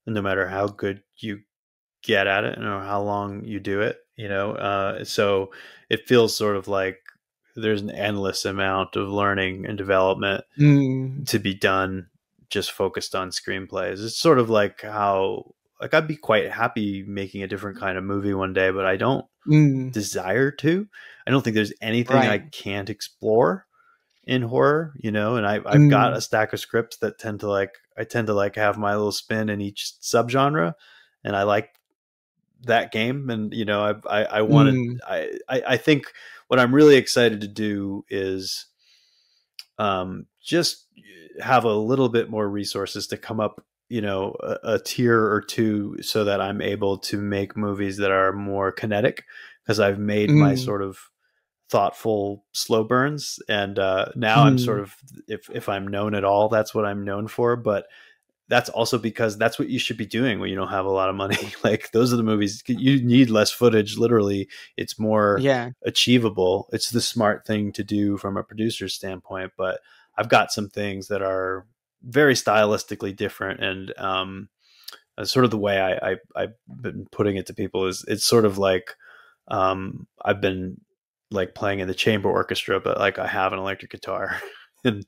No matter how good you get at it, how long you do it, so it feels sort of like there's an endless amount of learning and development Mm. to be done just focused on screenplays. It's sort of like how, like, I'd be quite happy making a different kind of movie one day, but I don't Mm. desire to. I don't think there's anything I Right. can't explore in horror, and I've got a Mm. stack of scripts that tend to have my little spin in each subgenre, and I like that game. And I wanted, Mm. I think what I'm really excited to do is just have a little bit more resources to come up, a tier or two, so that I'm able to make movies that are more kinetic, because I've made my Mm. sort of thoughtful slow burns, and now I'm sort Mm. of, if I'm known at all, that's what I'm known for. But that's also because that's what you should be doing when you don't have a lot of money. Like, those are the movies you need less footage. Literally, it's more Yeah. achievable. It's the smart thing to do from a producer's standpoint. But I've got some things that are very stylistically different, and sort of the way I've been putting it to people is, it's sort of like, I've been like playing in the chamber orchestra, but like I have an electric guitar, and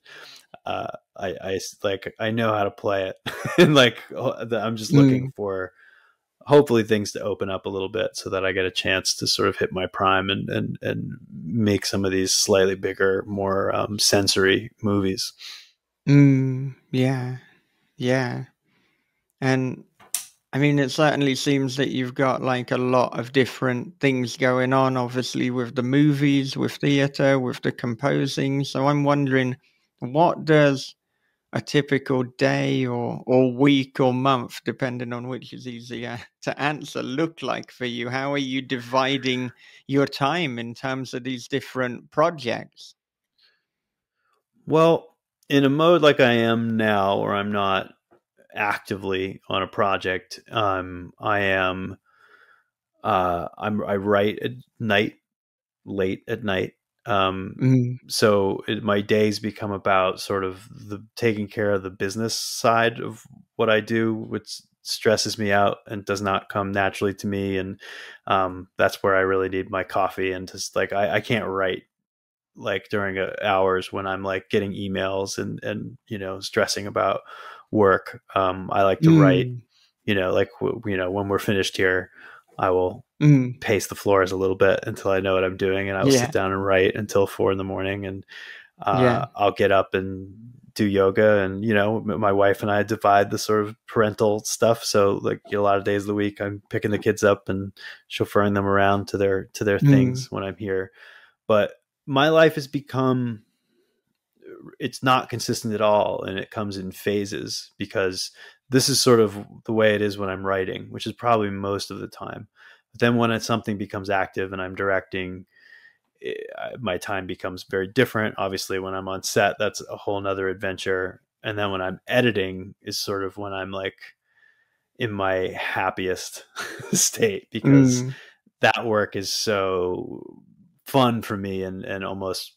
I know how to play it, and like I'm just looking Mm. for hopefully things to open up a little bit so that I get a chance to sort of hit my prime and make some of these slightly bigger, more sensory movies. Mm. Yeah. Yeah. And I mean, it certainly seems that you've got like a lot of different things going on, obviously, with the movies, with theatre, with the composing. So I'm wondering, what does a typical day or week or month, depending on which is easier to answer, look like for you? How are you dividing your time in terms of these different projects? Well, in a mode like I am now, where I'm not actively on a project, I write at night, late at night. Mm. So my days become about sort of the taking care of the business side of what I do, which stresses me out and does not come naturally to me. And that's where I really need my coffee. And just like, I can't write like during hours when I'm like getting emails and stressing about work. I like to write, Mm. like when we're finished here, I will Mm. pace the floors a little bit until I know what I'm doing, and I will sit Yeah. down and write until 4 a.m. And Yeah. I'll get up and do yoga. And my wife and I divide the sort of parental stuff. So like a lot of days of the week, I'm picking the kids up and chauffeuring them around to their Mm. things when I'm here. But my life has become, it's not consistent at all, and it comes in phases, because this is sort of the way it is when I'm writing, which is probably most of the time. But then when something becomes active and I'm directing, my time becomes very different. Obviously, when I'm on set, that's a whole nother adventure. And then when I'm editing is sort of when I'm like in my happiest state, because that work is so fun for me and almost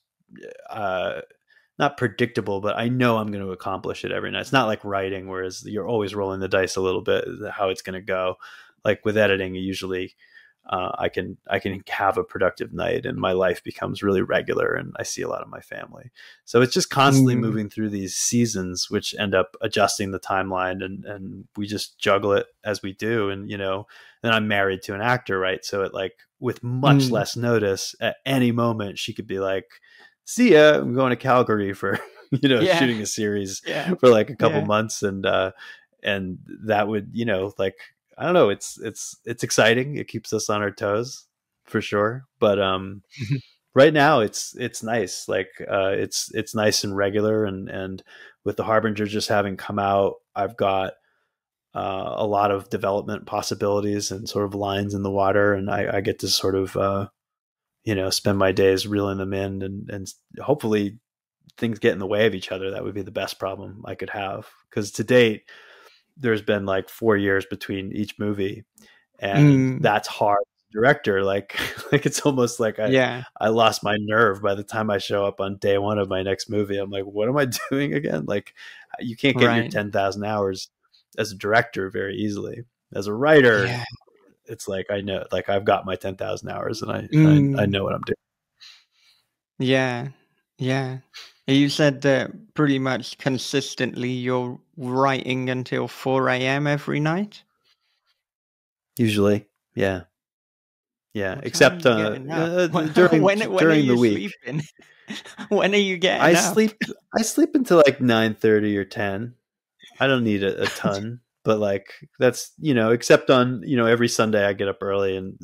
not predictable, but I know I'm going to accomplish it every night. It's not like writing, whereas you're always rolling the dice a little bit how it's going to go. Like with editing, usually I can have a productive night and my life becomes really regular and I see a lot of my family. So it's just constantly moving through these seasons, which end up adjusting the timeline, and we just juggle it as we do. And, you know, then I'm married to an actor, right? So it like with much less notice at any moment, she could be like, see ya, I'm going to Calgary for, you know, shooting a series for like a couple months. And that would, you know, like, I don't know. It's exciting. It keeps us on our toes for sure. But right now it's nice. Like it's nice and regular. And with The Harbinger just having come out, I've got a lot of development possibilities and sort of lines in the water, and I get to sort of you know, spend my days reeling them in, and hopefully things get in the way of each other. That would be the best problem I could have, because to date there's been like 4 years between each movie, and that's hard. Director, like it's almost like I lost my nerve by the time I show up on day one of my next movie. I'm like, what am I doing again? Like, you can't get your 10,000 hours as a director very easily. As a writer, it's like I know, like I've got my 10,000 hours, and I know what I'm doing. Yeah. You said that pretty much consistently you're writing until 4 a.m. every night? Usually, yeah. What Except during the week. Sleeping? When are you getting up? I sleep until like 9:30 or 10. I don't need a ton, but like that's, you know, except on, you know, every Sunday I get up early and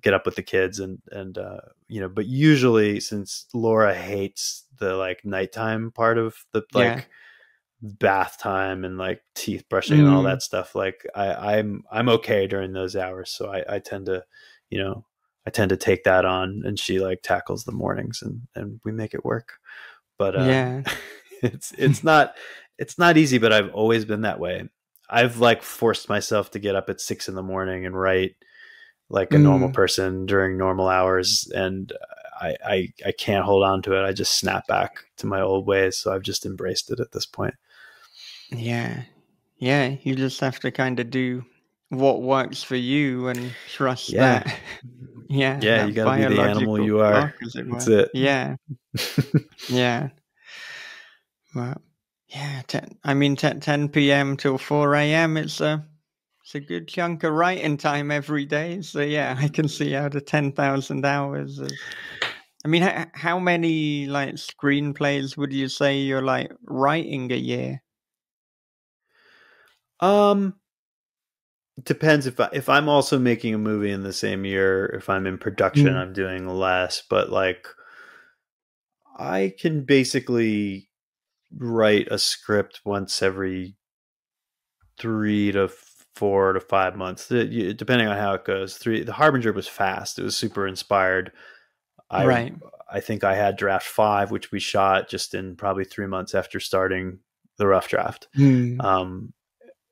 get up with the kids and you know, but usually since Laura hates the like nighttime part of the like bath time and like teeth brushing and all that stuff, like I'm okay during those hours. So I tend to, you know, take that on, and she like tackles the mornings, and we make it work. But it's not easy, but I've always been that way. I've like forced myself to get up at 6 a.m. and write like a normal person during normal hours, and I can't hold on to it. I just snap back to my old ways. So I've just embraced it at this point. Yeah. You just have to kind of do what works for you and trust that. You got to be the animal you are. That's it. Yeah. Well, 10 p.m. till 4 a.m. It's a good chunk of writing time every day. So yeah, I can see how the 10,000 hours is. I mean, how many like screenplays would you say you're like writing a year? Depends if I'm also making a movie in the same year. If I'm in production, I'm doing less, but like I can basically write a script once every 3 to 4 to 5 months, depending on how it goes. The Harbinger was fast. It was super inspired. I think I had draft 5, which we shot just in probably 3 months after starting the rough draft.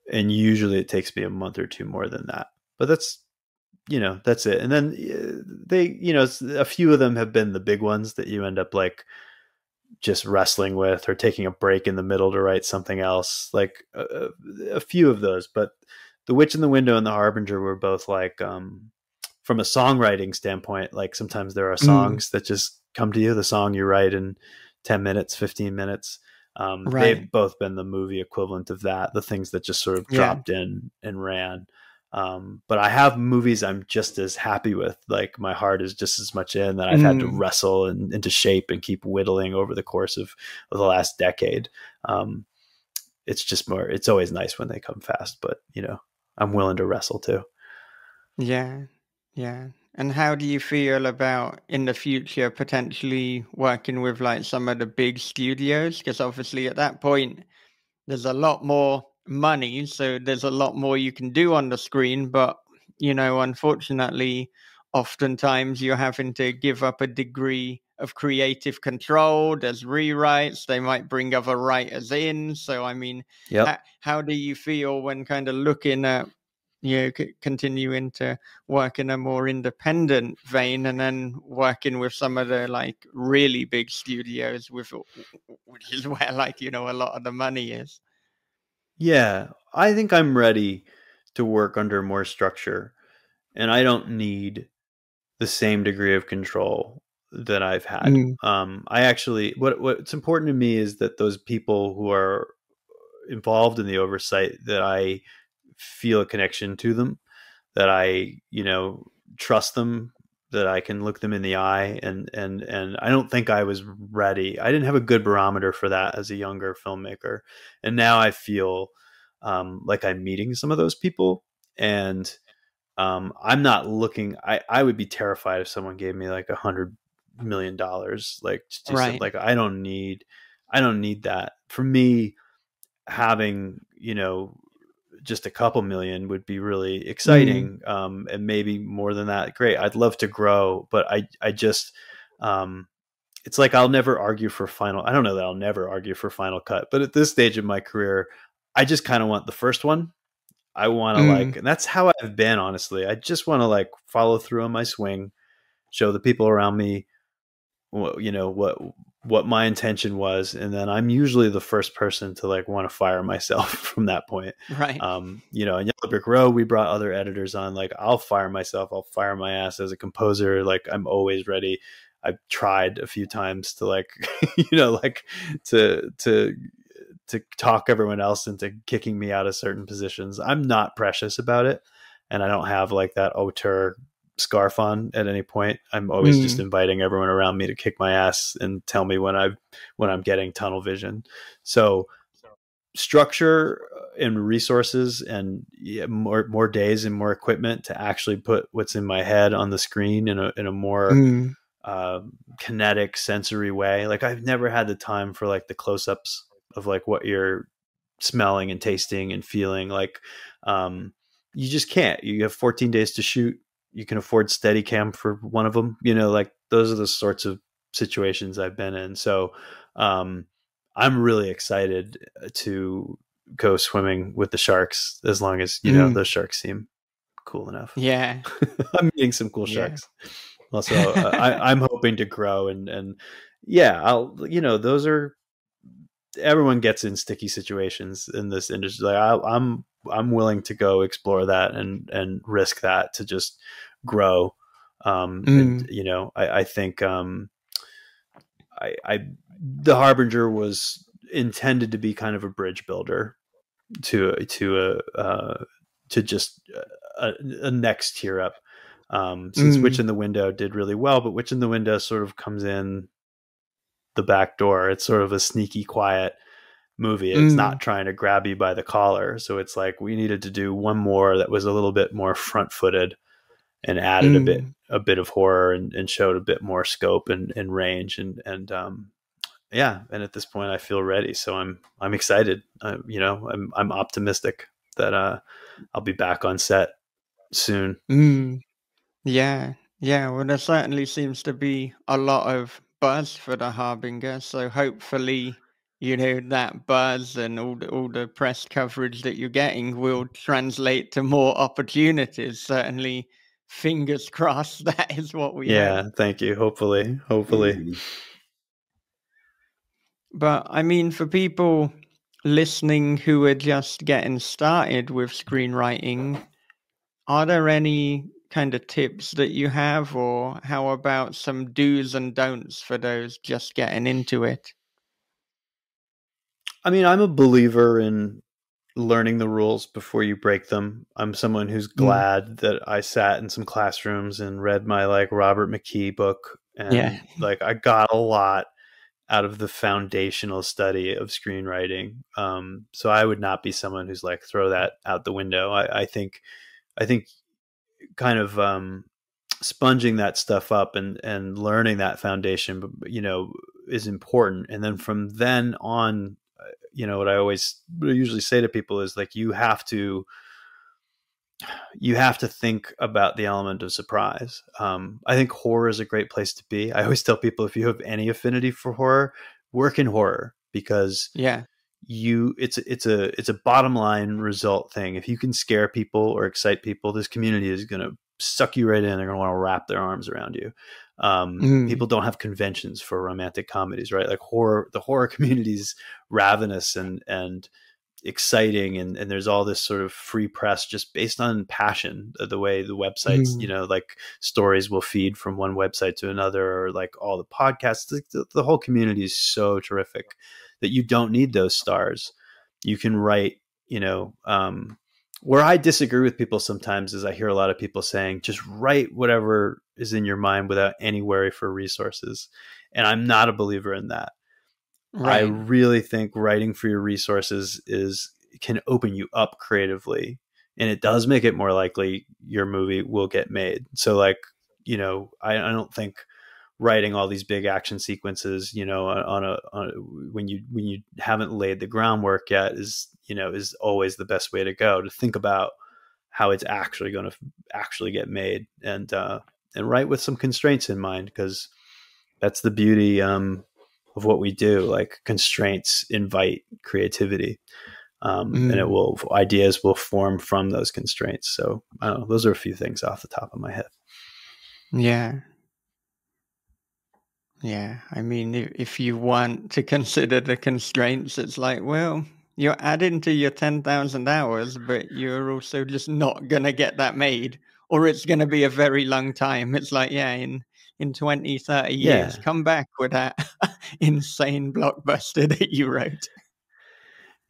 And usually it takes me a month or two more than that, but that's, you know, that's it. And then they, you know, a few of them have been the big ones that you end up like just wrestling with or taking a break in the middle to write something else, like a few of those. But The Witch in the Window and The Harbinger were both like, from a songwriting standpoint, like sometimes there are songs that just come to you, the song you write in 10 minutes, 15 minutes. They've both been the movie equivalent of that, the things that just sort of dropped in and ran. But I have movies I'm just as happy with, like my heart is just as much in, that I've had to wrestle into shape and keep whittling over the course of the last decade. It's just more, it's always nice when they come fast, but you know, I'm willing to wrestle too. Yeah. And how do you feel about in the future potentially working with like some of the big studios? Because obviously at that point, there's a lot more money, so there's a lot more you can do on the screen, but unfortunately, oftentimes you're having to give up a degree of creative control. There's rewrites. They might bring other writers in. So, I mean, Yep. how do you feel when kind of looking at, continuing to work in a more independent vein and then working with some of the like really big studios which is where like, a lot of the money is? Yeah, I think I'm ready to work under more structure, and I don't need the same degree of control that I've had. Mm, I actually, what's important to me is that those people who are involved in the oversight, that I feel a connection to them, that I, trust them, that I can look them in the eye, and I don't think I was ready. I didn't have a good barometer for that as a younger filmmaker, and now I feel like I'm meeting some of those people, and I'm not looking. I would be terrified if someone gave me like $100 million, like to do something. right. Like I don't need that. For me, having just a couple million would be really Mm, exciting, and maybe more than that. Great, I'd love to grow, but I just it's like I'll never argue for final. I don't know that I'll never argue for Final Cut, but at this stage of my career, I just kind of want the first one. I want to mm, and that's how I've been, honestly. I just want to like follow through on my swing, show the people around me, what my intention was, and then I'm usually the first person to like want to fire myself from that point. right. In Yellow Brick Road, we brought other editors on. Like I'll fire myself, I'll fire my ass as a composer. Like I'm always ready. I've tried a few times to like, like to talk everyone else into kicking me out of certain positions. I'm not precious about it, and I don't have like that auteur scarf on at any point. I'm always just Mm, inviting everyone around me to kick my ass and tell me when I'm getting tunnel vision. So structure and resources, and more days and more equipment to actually put what's in my head on the screen in a more mm, kinetic, sensory way. Like I've never had the time for like the close-ups of like what you're smelling and tasting and feeling. Like you just can't. You have 14 days to shoot. You can afford Steadicam for one of them. Like those are the sorts of situations I've been in. So I'm really excited to go swimming with the sharks, as long as mm. those sharks seem cool enough. Yeah. I'm meeting some cool Yeah. sharks. Also, I'm hoping to grow, and yeah, those are, everyone gets in sticky situations in this industry. Like I'm willing to go explore that and risk that to just grow. And Mm, I think I the Harbinger was intended to be kind of a bridge builder to just a next tier up. Since Witch mm, in the Window did really well, but Witch in the Window sort of comes in the back door. It's sort of a sneaky, quiet movie. It's mm, not trying to grab you by the collar. So it's like we needed to do one more that was a little bit more front footed and added mm, a bit of horror, and showed a bit more scope and range, and yeah. And at this point I feel ready. So I'm excited. I'm optimistic that I'll be back on set soon. mm. Yeah. Yeah. Well, there certainly seems to be a lot of buzz for the Harbinger. So hopefully, that buzz and all the press coverage that you're getting will translate to more opportunities. Certainly, fingers crossed, that is what we hope. Yeah, thank you. Hopefully. But I mean, for people listening who are just getting started with screenwriting, are there any kind of tips that you have, or how about some do's and don'ts for those just getting into it? I mean, I'm a believer in learning the rules before you break them. I'm someone who's Mm, glad that I sat in some classrooms and read my like Robert McKee book, yeah. and like I got a lot out of the foundational study of screenwriting. So I would not be someone who's like throw that out the window. I think kind of sponging that stuff up and learning that foundation, is important. And then from then on, what I usually say to people is like, you have to you have to think about the element of surprise. I think horror is a great place to be. I always tell people, if you have any affinity for horror, work in horror, because Yeah. it's a bottom line result thing. If you can scare people or excite people, this community is going to suck you right in. They're going to want to wrap their arms around you. People don't have conventions for romantic comedies, right? Like the horror community is ravenous and exciting, and there's all this sort of free press just based on passion, the way the websites, like stories will feed from one website to another, or like all the podcasts. The whole community is so terrific that you don't need those stars. You can write, where I disagree with people sometimes is I hear a lot of people saying, just write whatever is in your mind without any worry for resources. And I'm not a believer in that. Right. I really think writing for your resources can open you up creatively, and it does make it more likely your movie will get made. So like, I don't think writing all these big action sequences, when you haven't laid the groundwork yet is always the best way to go, to think about how it's actually going to actually get made, and write with some constraints in mind, because that's the beauty of what we do. Like, constraints invite creativity, and ideas will form from those constraints. So I don't know, those are a few things off the top of my head. Yeah. Yeah. I mean, if you want to consider the constraints, it's like, well, you're adding to your 10,000 hours, but you're also just not going to get that made, or it's going to be a very long time. It's like, yeah, in 20, 30 years, come back with that insane blockbuster that you wrote.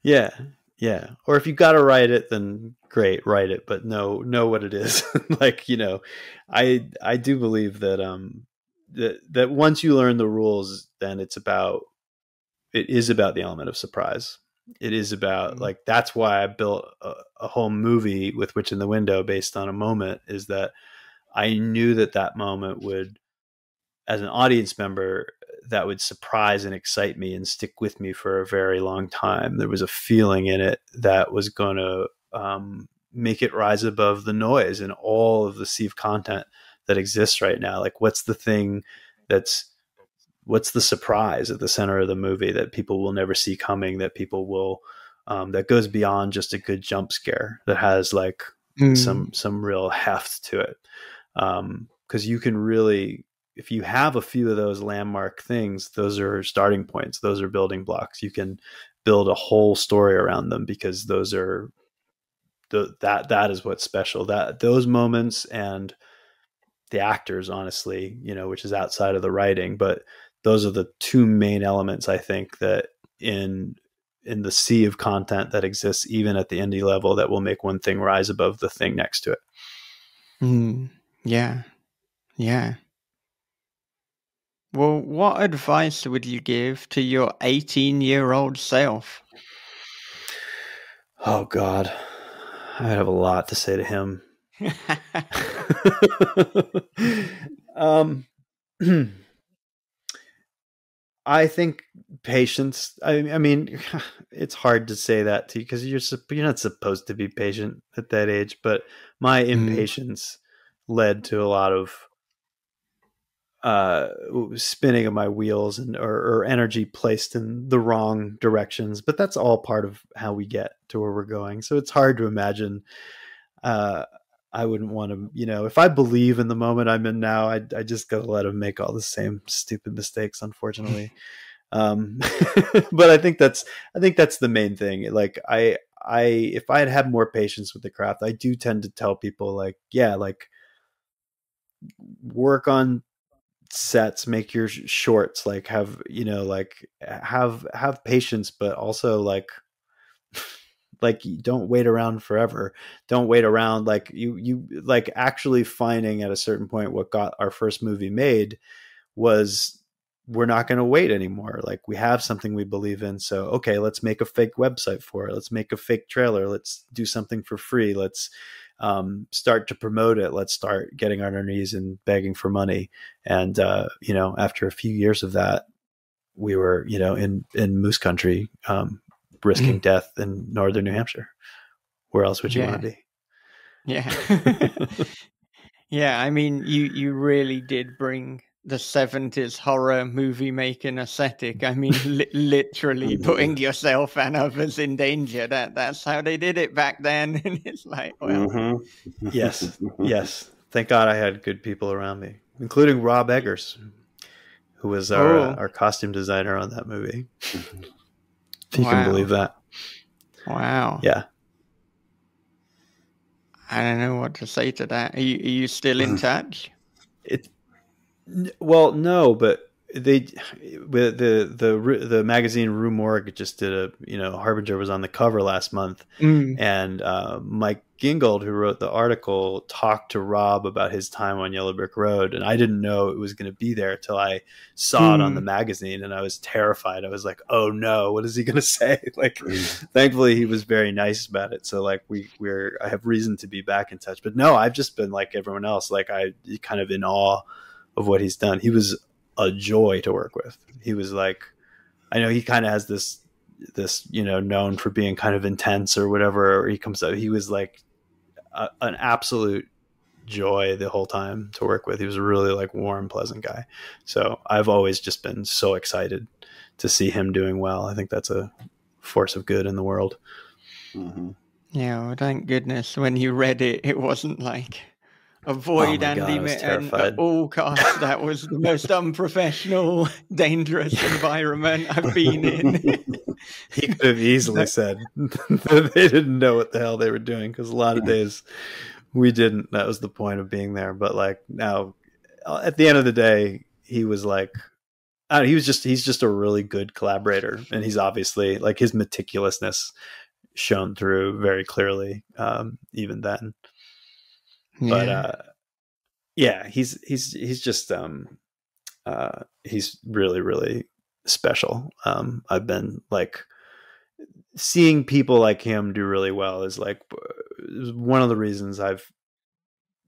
Yeah. Yeah. Or if you got to write it, then great, write it, but know what it is. Like, I do believe that, that once you learn the rules, then it is about the element of surprise. It is about, like, that's why I built a whole movie with Witch in the Window based on a moment, is that I knew that moment would, as an audience member, that would surprise and excite me and stick with me for a very long time. There was a feeling in it that was going to make it rise above the noise and all of the sea of content that exists right now. Like, what's the surprise at the center of the movie that people will never see coming, that people will, that goes beyond just a good jump scare, that has like some real heft to it. 'Cause you can really, if you have a few of those landmark things, those are starting points. Those are building blocks. You can build a whole story around them, because those are that is what's special. That those moments, and the actors, honestly, which is outside of the writing, but those are the two main elements, I think, that in the sea of content that exists, even at the indie level, that will make one thing rise above the thing next to it. Yeah. Yeah. Well, what advice would you give to your 18-year-old self? Oh, God. I have a lot to say to him. I think patience. I mean, it's hard to say that to you, because you're not supposed to be patient at that age. But my impatience led to a lot of spinning of my wheels, and or energy placed in the wrong directions. But that's all part of how we get to where we're going. So it's hard to imagine. I wouldn't want to, if I believe in the moment I'm in now, I just got to let him make all the same stupid mistakes, unfortunately. But I think that's the main thing. Like, if I had had more patience with the craft, I do tend to tell people, like, yeah, like, work on sets, make your shorts, like, have patience, but also like don't wait around forever. Don't wait around. Like, you like, actually finding at a certain point what got our first movie made was, we're not going to wait anymore. Like, we have something we believe in. So, okay, let's make a fake website for it. Let's make a fake trailer. Let's do something for free. Let's start to promote it. Let's start getting on our knees and begging for money. And, after a few years of that, we were, in moose country, risking death in northern New Hampshire. Where else would you want to be? Yeah. Yeah, I mean, you really did bring the 70s horror movie making aesthetic. I mean, literally putting yourself and others in danger. That's how they did it back then. And it's like, well, Yes, yes. Thank God I had good people around me, including Rob Eggers, who was our costume designer on that movie. If you can believe that. Wow. Yeah. I don't know what to say to that. Are you still in touch? Well, no, but the magazine Rue Morgue just did Harbinger was on the cover last month, and Mike Gingold, who wrote the article, talked to Rob about his time on Yellow Brick Road, and I didn't know it was going to be there till I saw it on the magazine, and I was terrified. I was like, "Oh no, what is he going to say?" Like, thankfully, he was very nice about it. So, like, I have reason to be back in touch. But no, I've just been like everyone else, like I kind of in awe of what he's done. He was a joy to work with. He was like, I know he kind of has this, known for being kind of intense or whatever, or he comes out, he was like an absolute joy the whole time to work with. He was a really like warm, pleasant guy. So I've always just been so excited to see him doing well. I think that's a force of good in the world. Yeah, well, thank goodness when you read it, it wasn't like, avoid Andy Mitton at all costs. That was the most unprofessional, dangerous environment I've been in. He could have easily said that they didn't know what the hell they were doing, because a lot of days we didn't. That was the point of being there. But like now, at the end of the day, he was like, he's just a really good collaborator, and he's obviously like his meticulousness shone through very clearly, even then. But yeah, he's just he's really, really special. I've been like seeing people like him do really well is like one of the reasons I've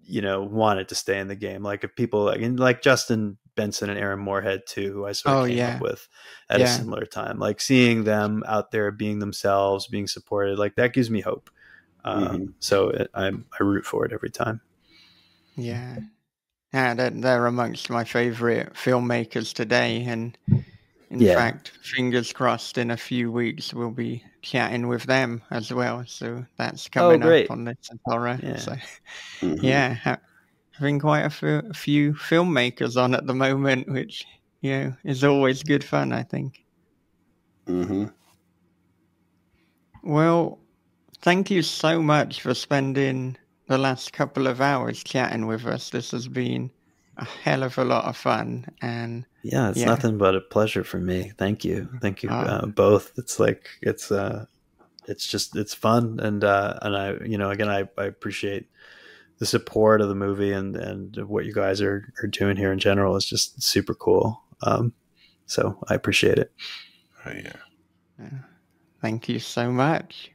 wanted to stay in the game. Like if people like Justin Benson and Aaron Moorhead too, who I sort of came up with at a similar time, like seeing them out there being themselves, being supported, like that gives me hope. So I root for it every time. Yeah, they're amongst my favorite filmmakers today, and in fact, fingers crossed, in a few weeks we'll be chatting with them as well. So that's coming up on this horror. Yeah. So having quite a few filmmakers on at the moment, which is always good fun, I think. Well, thank you so much for spending the last couple of hours chatting with us. This has been a hell of a lot of fun, and it's nothing but a pleasure for me. Thank you both. It's like it's fun, and I again I appreciate the support of the movie and what you guys are doing here in general is just super cool. So I appreciate it. Oh yeah. Thank you so much.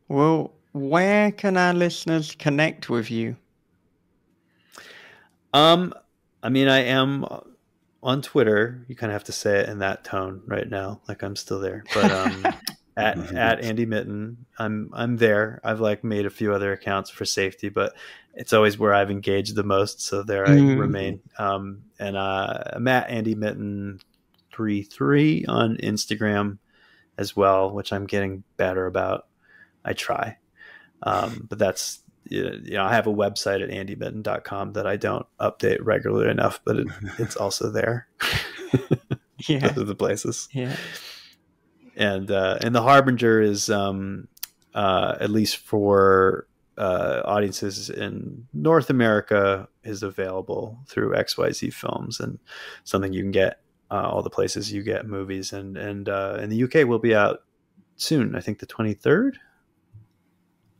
Well, where can our listeners connect with you? I mean, I am on Twitter. You kind of have to say it in that tone right now, like I'm still there. But at Andy Mitton, I'm there. I've like made a few other accounts for safety, but it's always where I've engaged the most. So there I remain. And I'm at Andy Mitton 33 on Instagram as well, which I'm getting better about. I try. But that's, I have a website at andymitten.com that I don't update regularly enough, but it's also there. Those are the places. Yeah. And the Harbinger is, at least for audiences in North America, is available through XYZ Films, and something you can get all the places you get movies. And in the UK will be out soon. I think the 23rd.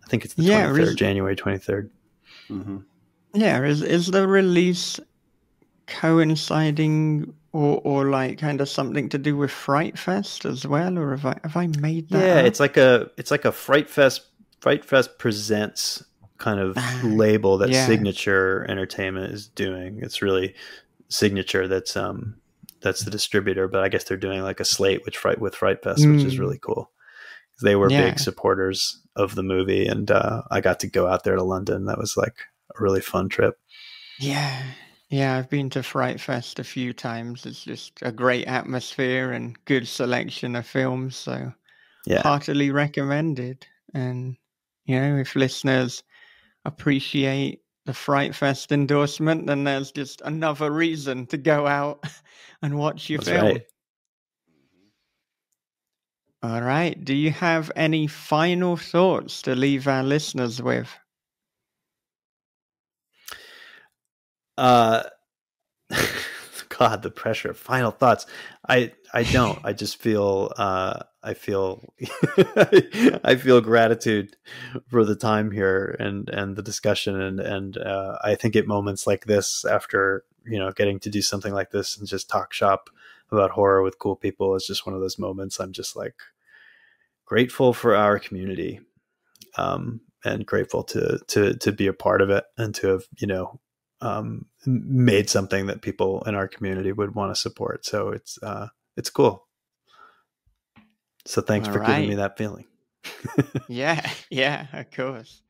I think it's the 23rd, January 23rd. Yeah, is the release coinciding or like kind of something to do with Fright Fest as well, or have I made that? Yeah, up? it's like a Fright Fest presents kind of label that Signature Entertainment is doing. It's really Signature that's the distributor, but I guess they're doing like a slate with Fright Fest, which is really cool. They were big supporters of the movie, and I got to go out there to London. That was like a really fun trip. Yeah. Yeah, I've been to Fright Fest a few times. It's just a great atmosphere and good selection of films. So Yeah, heartily recommended. And, if listeners appreciate the Fright Fest endorsement, then there's just another reason to go out and watch your that's film. right. All right. Do you have any final thoughts to leave our listeners with? God, the pressure. Final thoughts. I don't. I just feel I feel I feel gratitude for the time here and the discussion, and I think at moments like this, after getting to do something like this and just talk shop about horror with cool people, is just one of those moments. I'm just like grateful for our community, and grateful to be a part of it, and to have made something that people in our community would want to support. So it's cool. So thanks All for giving me right. that feeling. Yeah, yeah, of course.